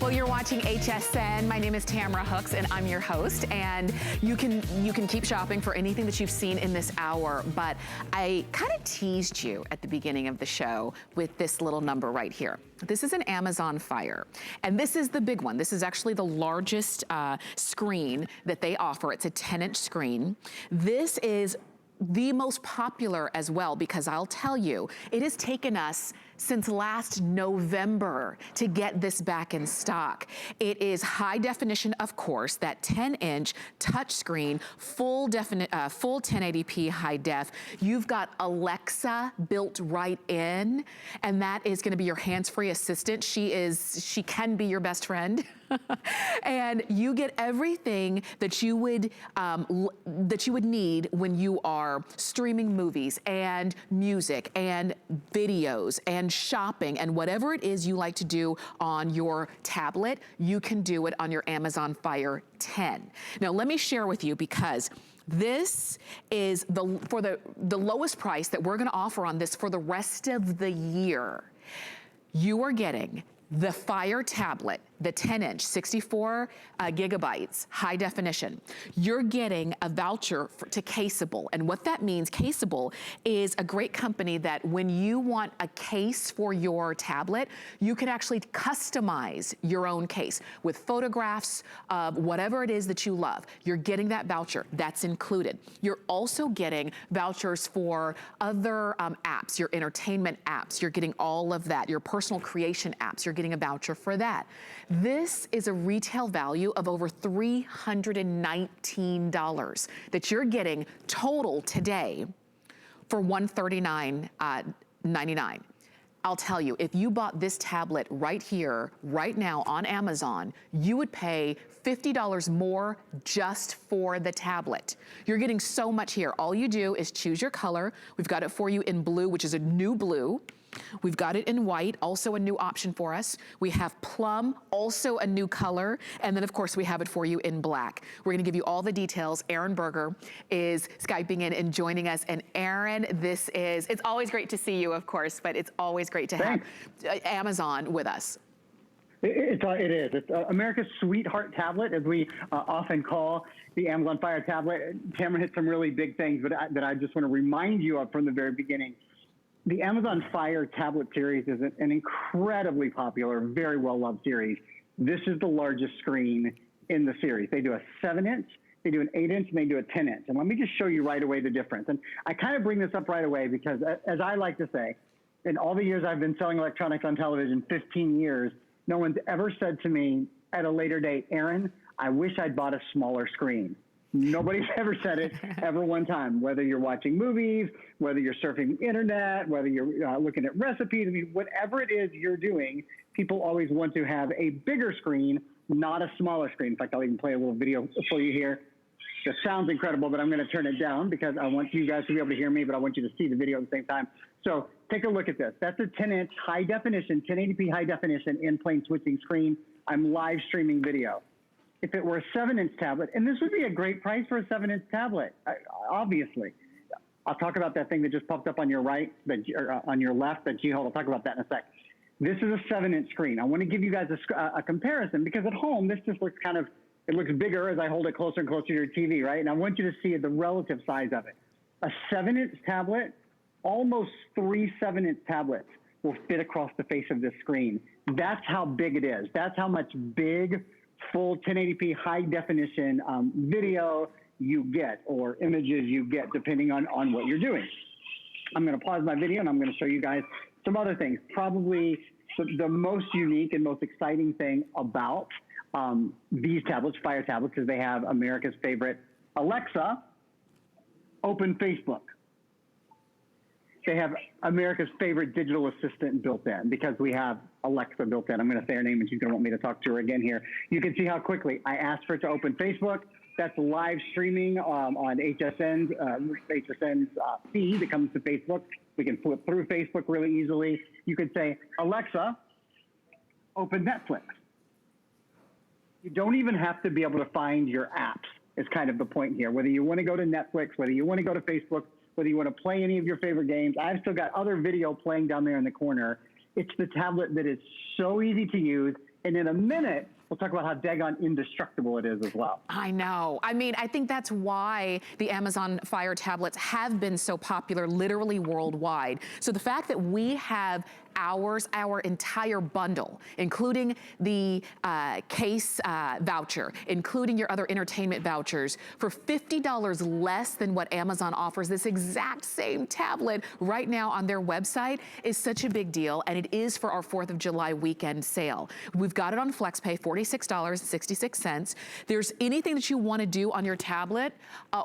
Well, you're watching HSN. My name is Tamara Hooks, and I'm your host. And you can keep shopping for anything that you've seen in this hour. But I kind of teased you at the beginning of the show with this little number right here. This is an Amazon Fire, and this is the big one. This is actually the largest screen that they offer. It's a 10-inch screen. This is the most popular as well, because I'll tell you, it has taken us since last November to get this back in stock. It is high definition, of course, that 10-inch touchscreen, full 1080p high def. You've got Alexa built right in, and that is gonna be your hands-free assistant. She can be your best friend. And you get everything that you would need when you are streaming movies and music and videos and shopping and whatever it is you like to do on your tablet. You can do it on your Amazon Fire 10. Now let me share with you, because this is the lowest price that we're going to offer on this for the rest of the year. You are getting the Fire tablet, the 10-inch, 64 gigabytes, high definition. You're getting a voucher to Caseable. And what that means, Caseable is a great company that when you want a case for your tablet, you can actually customize your own case with photographs of whatever it is that you love. You're getting that voucher. That's included. You're also getting vouchers for other apps, your entertainment apps. You're getting all of that. Your personal creation apps. You're getting a voucher for that. This is a retail value of over $319 that you're getting total today for $139.99. I'll tell you, if you bought this tablet right here, right now on Amazon, you would pay $50 more just for the tablet. You're getting so much here. All you do is choose your color. We've got it for you in blue, which is a new blue. We've got it in white, also a new option for us. We have plum, also a new color. And then of course we have it for you in black. We're gonna give you all the details. Aaron Berger is Skyping in and joining us. And Aaron, it's always great to see you, of course, but it's always great to have Amazon with us. It is. It's America's sweetheart tablet, as we often call the Amazon Fire tablet. Tamara hit some really big things, but that I just want to remind you of from the very beginning. The Amazon Fire tablet series is an incredibly popular, very well-loved series. This is the largest screen in the series. They do a 7-inch, they do an 8-inch, and they do a 10-inch. And let me just show you right away the difference. And I kind of bring this up right away because, as I like to say, in all the years I've been selling electronics on television, 15 years, no one's ever said to me at a later date, Aaron, I wish I'd bought a smaller screen. Nobody's ever said it ever one time, whether you're watching movies, whether you're surfing the internet, whether you're looking at recipes. I mean, whatever it is you're doing, people always want to have a bigger screen, not a smaller screen. In fact, I'll even play a little video for you here. This sounds incredible, but I'm going to turn it down because I want you guys to be able to hear me, but I want you to see the video at the same time. So take a look at this. That's a 10-inch high definition, 1080p high definition in plane switching screen. I'm live streaming video. If it were a 7-inch tablet, and this would be a great price for a 7-inch tablet, obviously. I'll talk about that thing that just popped up on your right, or on your left, that G-Hold. I'll talk about that in a sec. This is a 7-inch screen. I want to give you guys a comparison because at home, this just looks it looks bigger as I hold it closer and closer to your TV, right? And I want you to see the relative size of it. A 7-inch tablet, almost 3 7-inch tablets will fit across the face of this screen. That's how big it is. That's how much big, full 1080p high definition video you get, or images you get, depending on what you're doing. I'm going to pause my video and I'm going to show you guys some other things. Probably the most unique and most exciting thing about these tablets, Fire tablets, is they have America's favorite Alexa, open Facebook. they have America's favorite digital assistant built in because we have Alexa built in. I'm going to say her name and she's going to want me to talk to her again here. You can see how quickly I asked for it to open Facebook. That's live streaming on HSN's feed that comes to Facebook. We can flip through Facebook really easily. You could say, Alexa, open Netflix. You don't even have to be able to find your apps is kind of the point here. Whether you want to go to Netflix, whether you want to go to Facebook, whether you want to play any of your favorite games. I've still got other video playing down there in the corner. It's the tablet that is so easy to use. And in a minute, we'll talk about how daggone indestructible it is as well. I know. I mean, I think that's why the Amazon Fire tablets have been so popular literally worldwide. So the fact that we have our entire bundle, including the case voucher, including your other entertainment vouchers, for $50 less than what Amazon offers, this exact same tablet right now on their website is such a big deal, and it is for our 4th of July weekend sale. We've got it on FlexPay, $46.66. There's anything that you want to do on your tablet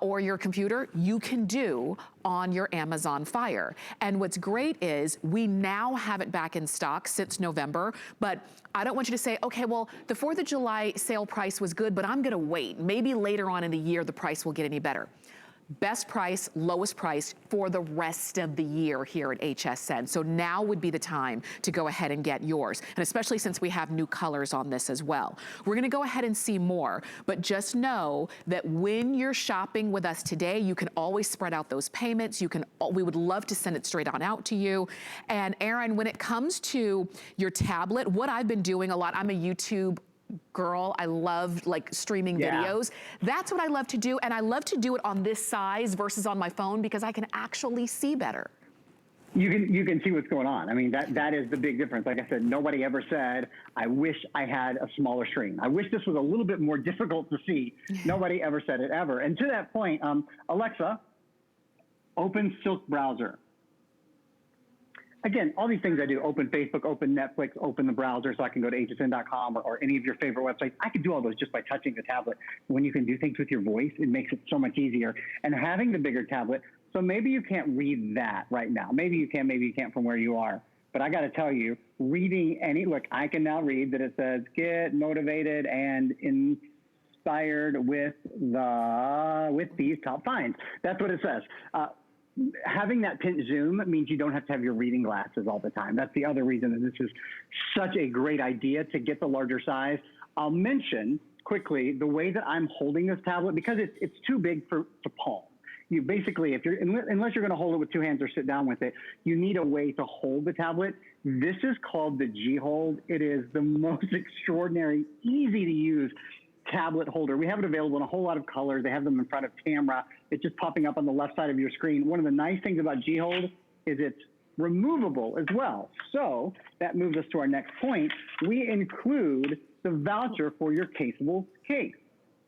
or your computer, you can do on your Amazon Fire. And what's great is we now have it back in stock since November, but I don't want you to say, okay, well, the 4th of July sale price was good, but I'm gonna wait. Maybe later on in the year, the price will get any better. Best price, lowest price for the rest of the year here at HSN. So now would be the time to go ahead and get yours. And especially since we have new colors on this as well. We're gonna go ahead and see more, but just know that when you're shopping with us today, you can always spread out those payments. We would love to send it straight on out to you. And Aaron, when it comes to your tablet, what I've been doing a lot, I'm a YouTube girl. I love like streaming videos. That's what I love to do. And I love to do it on this size versus on my phone because I can actually see better. You can see what's going on. I mean, that is the big difference. Like I said, nobody ever said, I wish I had a smaller screen. I wish this was a little bit more difficult to see. Nobody ever said it ever. And to that point, Alexa, open Silk browser. Again, all these things I do, open Facebook, open Netflix, open the browser so I can go to hsn.com or any of your favorite websites. I can do all those just by touching the tablet. When you can do things with your voice, it makes it so much easier. And having the bigger tablet, so maybe you can't read that right now. Maybe you can't from where you are. But I got to tell you, reading look, I can now read that it says, get motivated and inspired with these top finds. That's what it says. Having that pinch zoom means you don't have to have your reading glasses all the time. That's the other reason that this is such a great idea to get the larger size. I'll mention quickly the way that I'm holding this tablet because it's too big to palm. You basically, unless you're going to hold it with two hands or sit down with it, you need a way to hold the tablet. This is called the G-Hold. It is the most extraordinary, easy to use tablet holder. We have it available in a whole lot of colors. They have them in front of camera. It's just popping up on the left side of your screen. One of the nice things about G-Hold is it's removable as well. So that moves us to our next point. We include the voucher for your caseable case.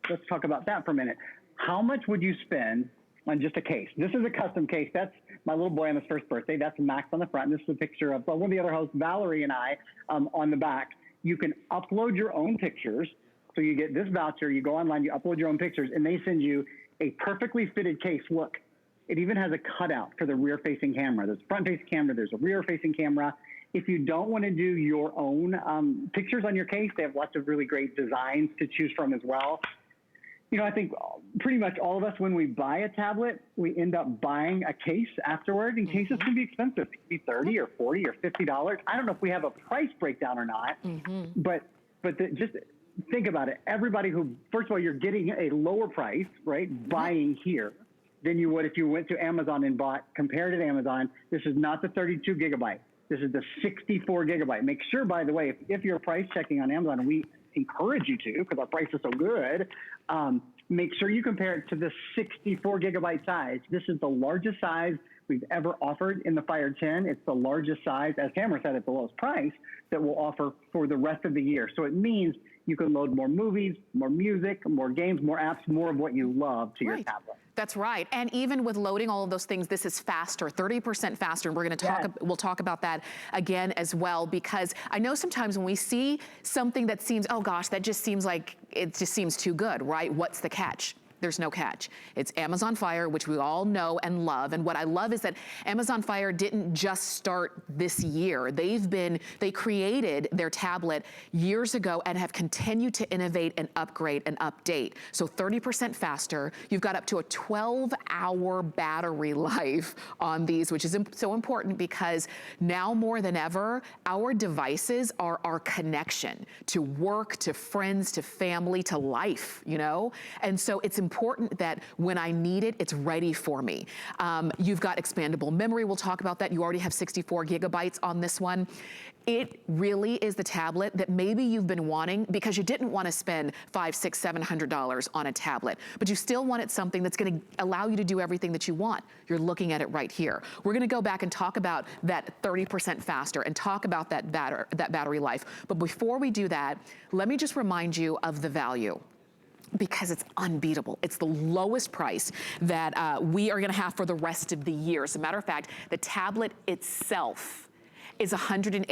Let's talk about that for a minute. How much would you spend on just a case? This is a custom case. That's my little boy on his first birthday. That's Max on the front. And this is a picture of one of the other hosts, Valerie, and I on the back. You can upload your own pictures. So you get this voucher, you go online, you upload your own pictures, and they send you a perfectly fitted case. Look, it even has a cutout for the rear-facing camera. There's a front-facing camera, there's a rear-facing camera. If you don't want to do your own pictures on your case, they have lots of really great designs to choose from as well. You know, I think pretty much all of us, when we buy a tablet, we end up buying a case afterward, and cases can be expensive. It can be $30 or $40 or $50. I don't know if we have a price breakdown or not, but just think about it. Everybody who, first of all, you're getting a lower price, right, buying here than you would if you went to Amazon and bought, compared to Amazon. This is not the 32 gigabyte. This is the 64 gigabyte. Make sure, by the way, if you're price checking on Amazon, and we encourage you to because our price is so good, make sure you compare it to the 64 gigabyte size. This is the largest size we've ever offered in the Fire 10. It's the largest size, as Tamara said, at the lowest price that we'll offer for the rest of the year. So it means you can load more movies, more music, more games, more apps, more of what you love to your tablet. That's right. And even with loading all of those things, this is faster, 30% faster. And we're going to talk, we'll talk about that again as well, because I know sometimes when we see something that seems, oh gosh, that just seems like, it just seems too good, right? What's the catch? there's no catch. It's Amazon Fire, which we all know and love. And what I love is that Amazon Fire didn't just start this year. They created their tablet years ago and have continued to innovate and upgrade and update. So 30% faster. You've got up to a 12-hour battery life on these, which is so important because now more than ever, our devices are our connection to work, to friends, to family, to life, you know? And so it's important that when I need it, it's ready for me. You've got expandable memory. We'll talk about that. You already have 64 gigabytes on this one. It really is the tablet that maybe you've been wanting because you didn't want to spend $500, $600, $700 on a tablet, but you still wanted something that's going to allow you to do everything that you want. You're looking at it right here. We're going to go back and talk about that 30% faster and talk about that battery life. But before we do that, let me just remind you of the value, because it's unbeatable. It's the lowest price that we are gonna have for the rest of the year. As a matter of fact, the tablet itself is $189.99,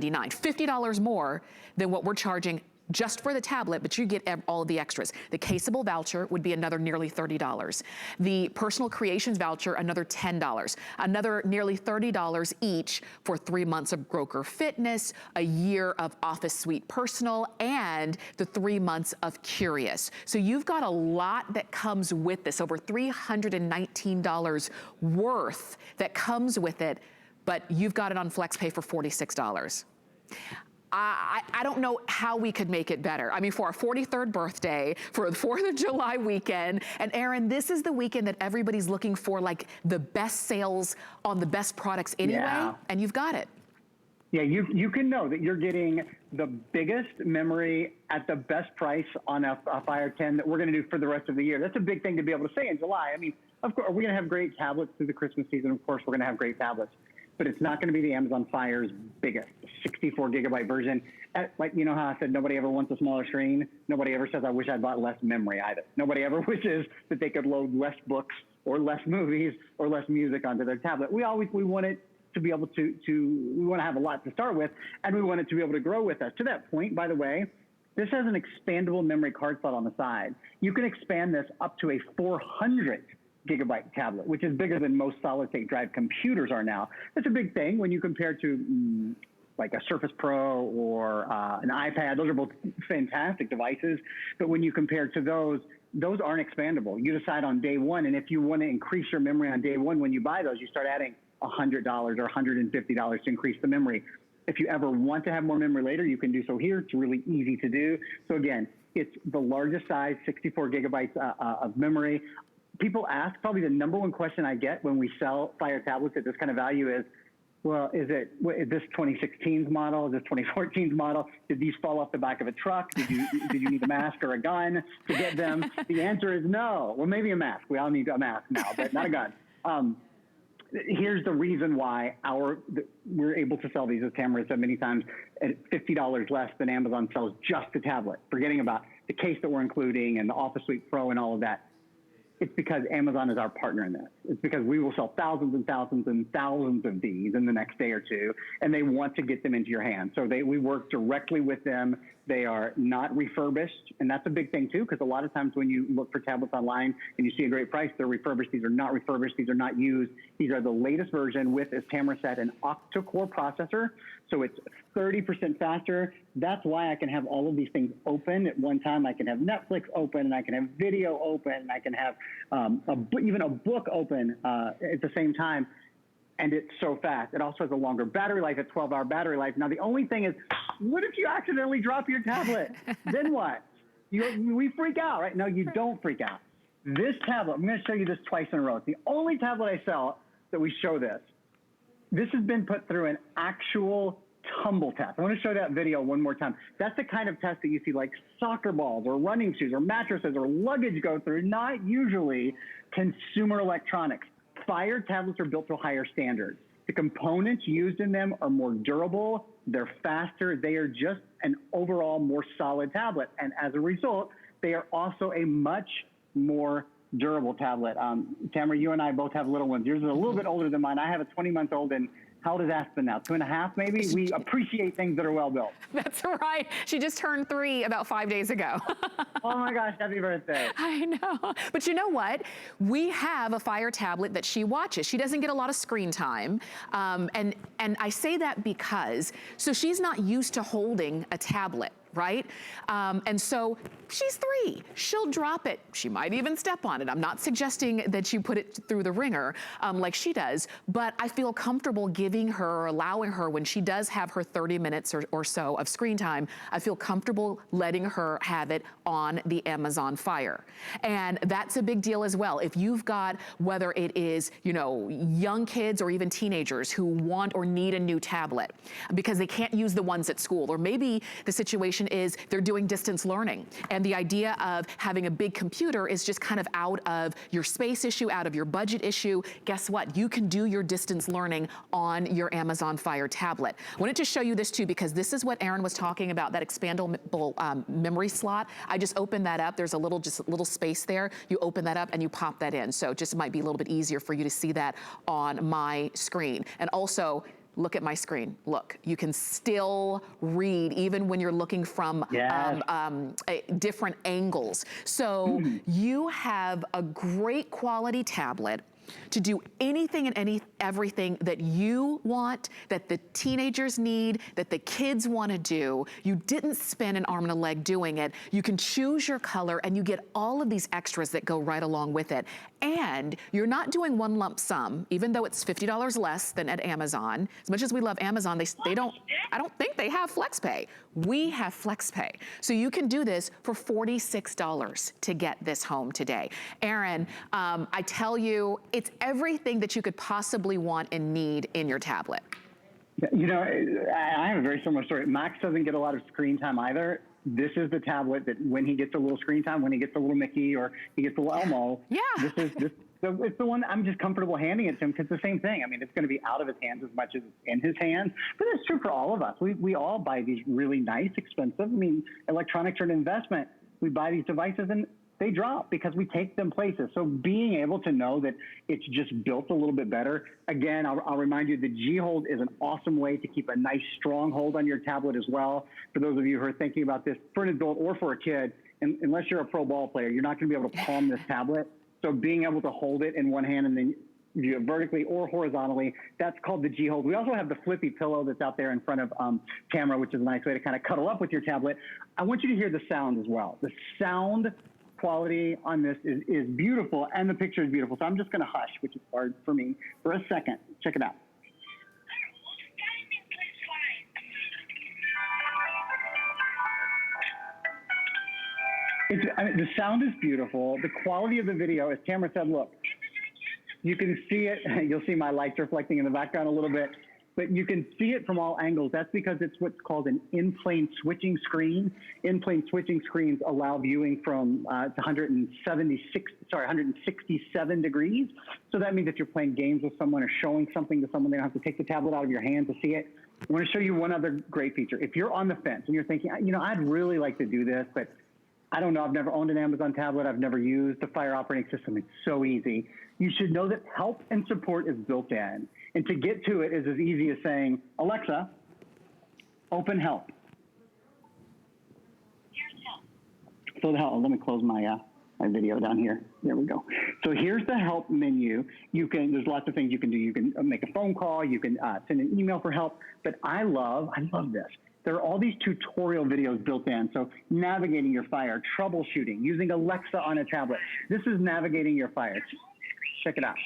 $50 more than what we're charging just for the tablet, but you get all of the extras. The caseable voucher would be another nearly $30. The personal creations voucher, another $10. Another nearly $30 each for 3 months of Groker Fitness, a year of Office Suite Personal, and the 3 months of Curious. So you've got a lot that comes with this, over $319 worth that comes with it, but you've got it on FlexPay for $46. I don't know how we could make it better. I mean, for our 43rd birthday, for the 4th of July weekend, and Aaron, this is the weekend that everybody's looking for, like, the best sales on the best products anyway, and you've got it. Yeah, you can know that you're getting the biggest memory at the best price on a Fire 10 that we're going to do for the rest of the year. That's a big thing to be able to say in July. I mean, of course, are we going to have great tablets through the Christmas season? Of course, we're going to have great tablets. But it's not going to be the Amazon Fire's biggest 64 gigabyte version. Like, you know how I said nobody ever wants a smaller screen? Nobody ever says, I wish I'd bought less memory either. Nobody ever wishes that they could load less books or less movies or less music onto their tablet. We want it to be able to we want to have a lot to start with, and we want it to be able to grow with us. To that point, by the way, this has an expandable memory card slot on the side. You can expand this up to a 400 gigabyte tablet, which is bigger than most solid state drive computers are now. That's a big thing when you compare to like a Surface Pro or an iPad. Those are both fantastic devices, but when you compare to those aren't expandable. You decide on day one, and if you want to increase your memory on day one when you buy those, you start adding $100 or $150 to increase the memory. If you ever want to have more memory later, you can do so here. It's really easy to do. So again, it's the largest size, 64 gigabytes of memory. People ask, probably the number one question I get when we sell Fire tablets at this kind of value is, well, is this 2016's model? Is this 2014's model? Did these fall off the back of a truck? Did you need a mask or a gun to get them? The answer is no. Well, maybe a mask. We all need a mask now, but not a gun. Here's the reason why we're able to sell these, as Tamara said many times, at $50 less than Amazon sells just the tablet, forgetting about the case that we're including and the Office Suite Pro and all of that. It's because Amazon is our partner in this. It's because we will sell thousands and thousands and thousands of these in the next day or two, and they want to get them into your hands. So we work directly with them. They are not refurbished, and that's a big thing too, because a lot of times when you look for tablets online and you see a great price, they're refurbished. These are not refurbished. These are not used. These are the latest version with, as Tamara said, an octa-core processor. So it's 30% faster. That's why I can have all of these things open at one time. I can have Netflix open, and I can have video open, and I can have even a book open at the same time. And it's so fast. It also has a longer battery life, a 12-hour battery life. Now, the only thing is, what if you accidentally drop your tablet? Then what? We freak out, right? No, you don't freak out. This tablet, I'm going to show you this twice in a row. It's the only tablet I sell that we show this. This has been put through an actual tumble test. I want to show that video one more time. That's the kind of test that you see like soccer balls or running shoes or mattresses or luggage go through, not usually consumer electronics. Fire tablets are built to higher standards. The components used in them are more durable, they're faster, they are just an overall more solid tablet. And as a result, they are also a much more durable tablet. Tamara, you and I both have little ones. Yours is a little bit older than mine. I have a 20-month-old, and How old is Aspen now? 2.5 maybe? We appreciate things that are well built. That's right. She just turned 3 about 5 days ago. Oh my gosh, happy birthday. I know. But you know what? We have a Fire tablet that she watches. She doesn't get a lot of screen time. And I say that because, so she's not used to holding a tablet, right? And so she's 3. She'll drop it. She might even step on it. I'm not suggesting that you put it through the ringer like she does, but I feel comfortable giving her or allowing her, when she does have her 30 minutes or so of screen time, I feel comfortable letting her have it on the Amazon Fire. And that's a big deal as well. If you've got, whether it is, you know, young kids or even teenagers who want or need a new tablet because they can't use the ones at school, or maybe the situation is they're doing distance learning and the idea of having a big computer is just kind of out of your space issue, out of your budget issue. Guess what? You can do your distance learning on your Amazon Fire tablet. I wanted to show you this too, because this is what Aaron was talking about, that expandable memory slot. I just opened that up. There's a little space there. You open that up and you pop that in. So it just might be a little bit easier for you to see that on my screen. And also, look at my screen. Look, you can still read even when you're looking from different angles. So you have a great quality tablet to do anything and everything that you want, that the teenagers need, that the kids want to do. You didn't spend an arm and a leg doing it. You can choose your color and you get all of these extras that go right along with it. And you're not doing one lump sum, even though it's $50 less than at Amazon. As much as we love Amazon, I don't think they have FlexPay. We have FlexPay. So you can do this for $46 to get this home today. Aaron, I tell you, it's everything that you could possibly want and need in your tablet. You know, I have a very similar story. Max doesn't get a lot of screen time either. This is the tablet that when he gets a little screen time, when he gets a little Mickey or he gets a little Elmo, so it's the one I'm just comfortable handing it to him, because it's the same thing. I mean, it's going to be out of his hands as much as it's in his hands. But it's true for all of us. We all buy these really nice, expensive. I mean, electronics are an investment. We buy these devices and they drop because we take them places. So being able to know that it's just built a little bit better. Again, I'll remind you, the G-Hold is an awesome way to keep a nice, strong hold on your tablet as well. For those of you who are thinking about this, for an adult or for a kid, and unless you're a pro ball player, you're not going to be able to palm this tablet. So being able to hold it in one hand and then view it vertically or horizontally, that's called the G-Hold. We also have the flippy pillow that's out there in front of camera, which is a nice way to kind of cuddle up with your tablet. I want you to hear the sound as well. The sound quality on this is beautiful, and the picture is beautiful. So I'm just going to hush, which is hard for me, for a second. Check it out. The sound is beautiful. The quality of the video, as Tamara said, look, you can see it. You'll see my lights reflecting in the background a little bit, but you can see it from all angles. That's because it's what's called an in-plane switching screen. In-plane switching screens allow viewing from 167 degrees. So that means if you're playing games with someone or showing something to someone, they don't have to take the tablet out of your hand to see it. I want to show you one other great feature. If you're on the fence and you're thinking, you know, I'd really like to do this, but I don't know, I've never owned an Amazon tablet, I've never used the Fire operating system, it's so easy. You should know that help and support is built in. And to get to it is as easy as saying, Alexa, open help. Here's help. So the help, let me close my video down here. There we go. So here's the help menu. There's lots of things you can do. You can make a phone call, you can send an email for help, but I love this. There are all these tutorial videos built in. So navigating your Fire, troubleshooting, using Alexa on a tablet. This is navigating your Fire. Check it out.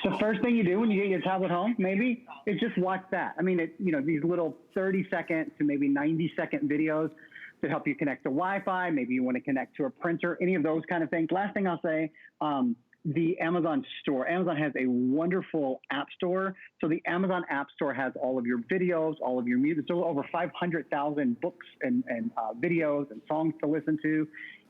The first thing you do when you get your tablet home, maybe, is just watch that. I mean, these little 30-second to maybe 90-second videos that help you connect to Wi-Fi. Maybe you want to connect to a printer, any of those kind of things. Last thing I'll say, the Amazon store. Amazon has a wonderful app store. So the Amazon app store has all of your videos, all of your music. So over 500,000 books and videos and songs to listen to.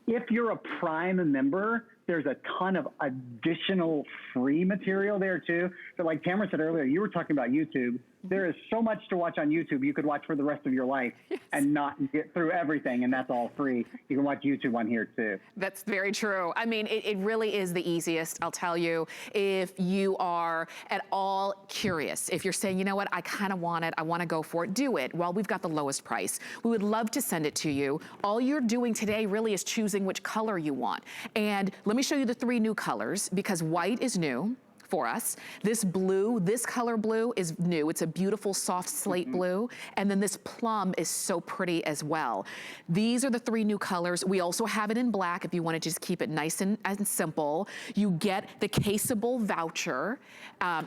If you're a Prime member, there's a ton of additional free material there too. So like Tamara said earlier, you were talking about YouTube. There is so much to watch on YouTube you could watch for the rest of your life and not get through everything, and that's all free. You can watch YouTube on here too. That's very true. I mean, it really is the easiest, I'll tell you. If you are at all curious, if you're saying, you know what, I kind of want it, I want to go for it, do it. Well, we've got the lowest price. We would love to send it to you. All you're doing today really is choosing which color you want. And let me show you the 3 new colors, because white is new for us. This blue, this color blue is new. It's a beautiful soft slate blue. And then this plum is so pretty as well. These are the 3 new colors. We also have it in black if you want to just keep it nice and simple. You get the caseable voucher.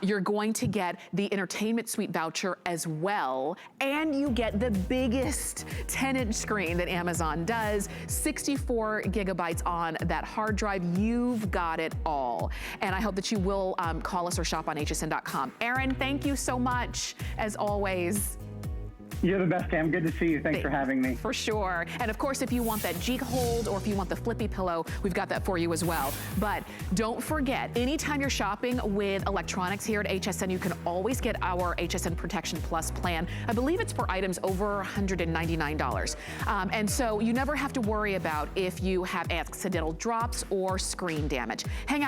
You're going to get the entertainment suite voucher as well. And you get the biggest 10-inch screen that Amazon does, 64 gigabytes on that hard drive. You've got it all. And I hope that you will call us or shop on hsn.com. Aaron, thank you so much, as always. You're the best, Tam. Good to see you. Thanks for having me. For sure. And of course, if you want that G hold or if you want the flippy pillow, we've got that for you as well. But don't forget, anytime you're shopping with electronics here at HSN, you can always get our HSN Protection Plus plan. I believe it's for items over $199. And so you never have to worry about if you have accidental drops or screen damage. Hang out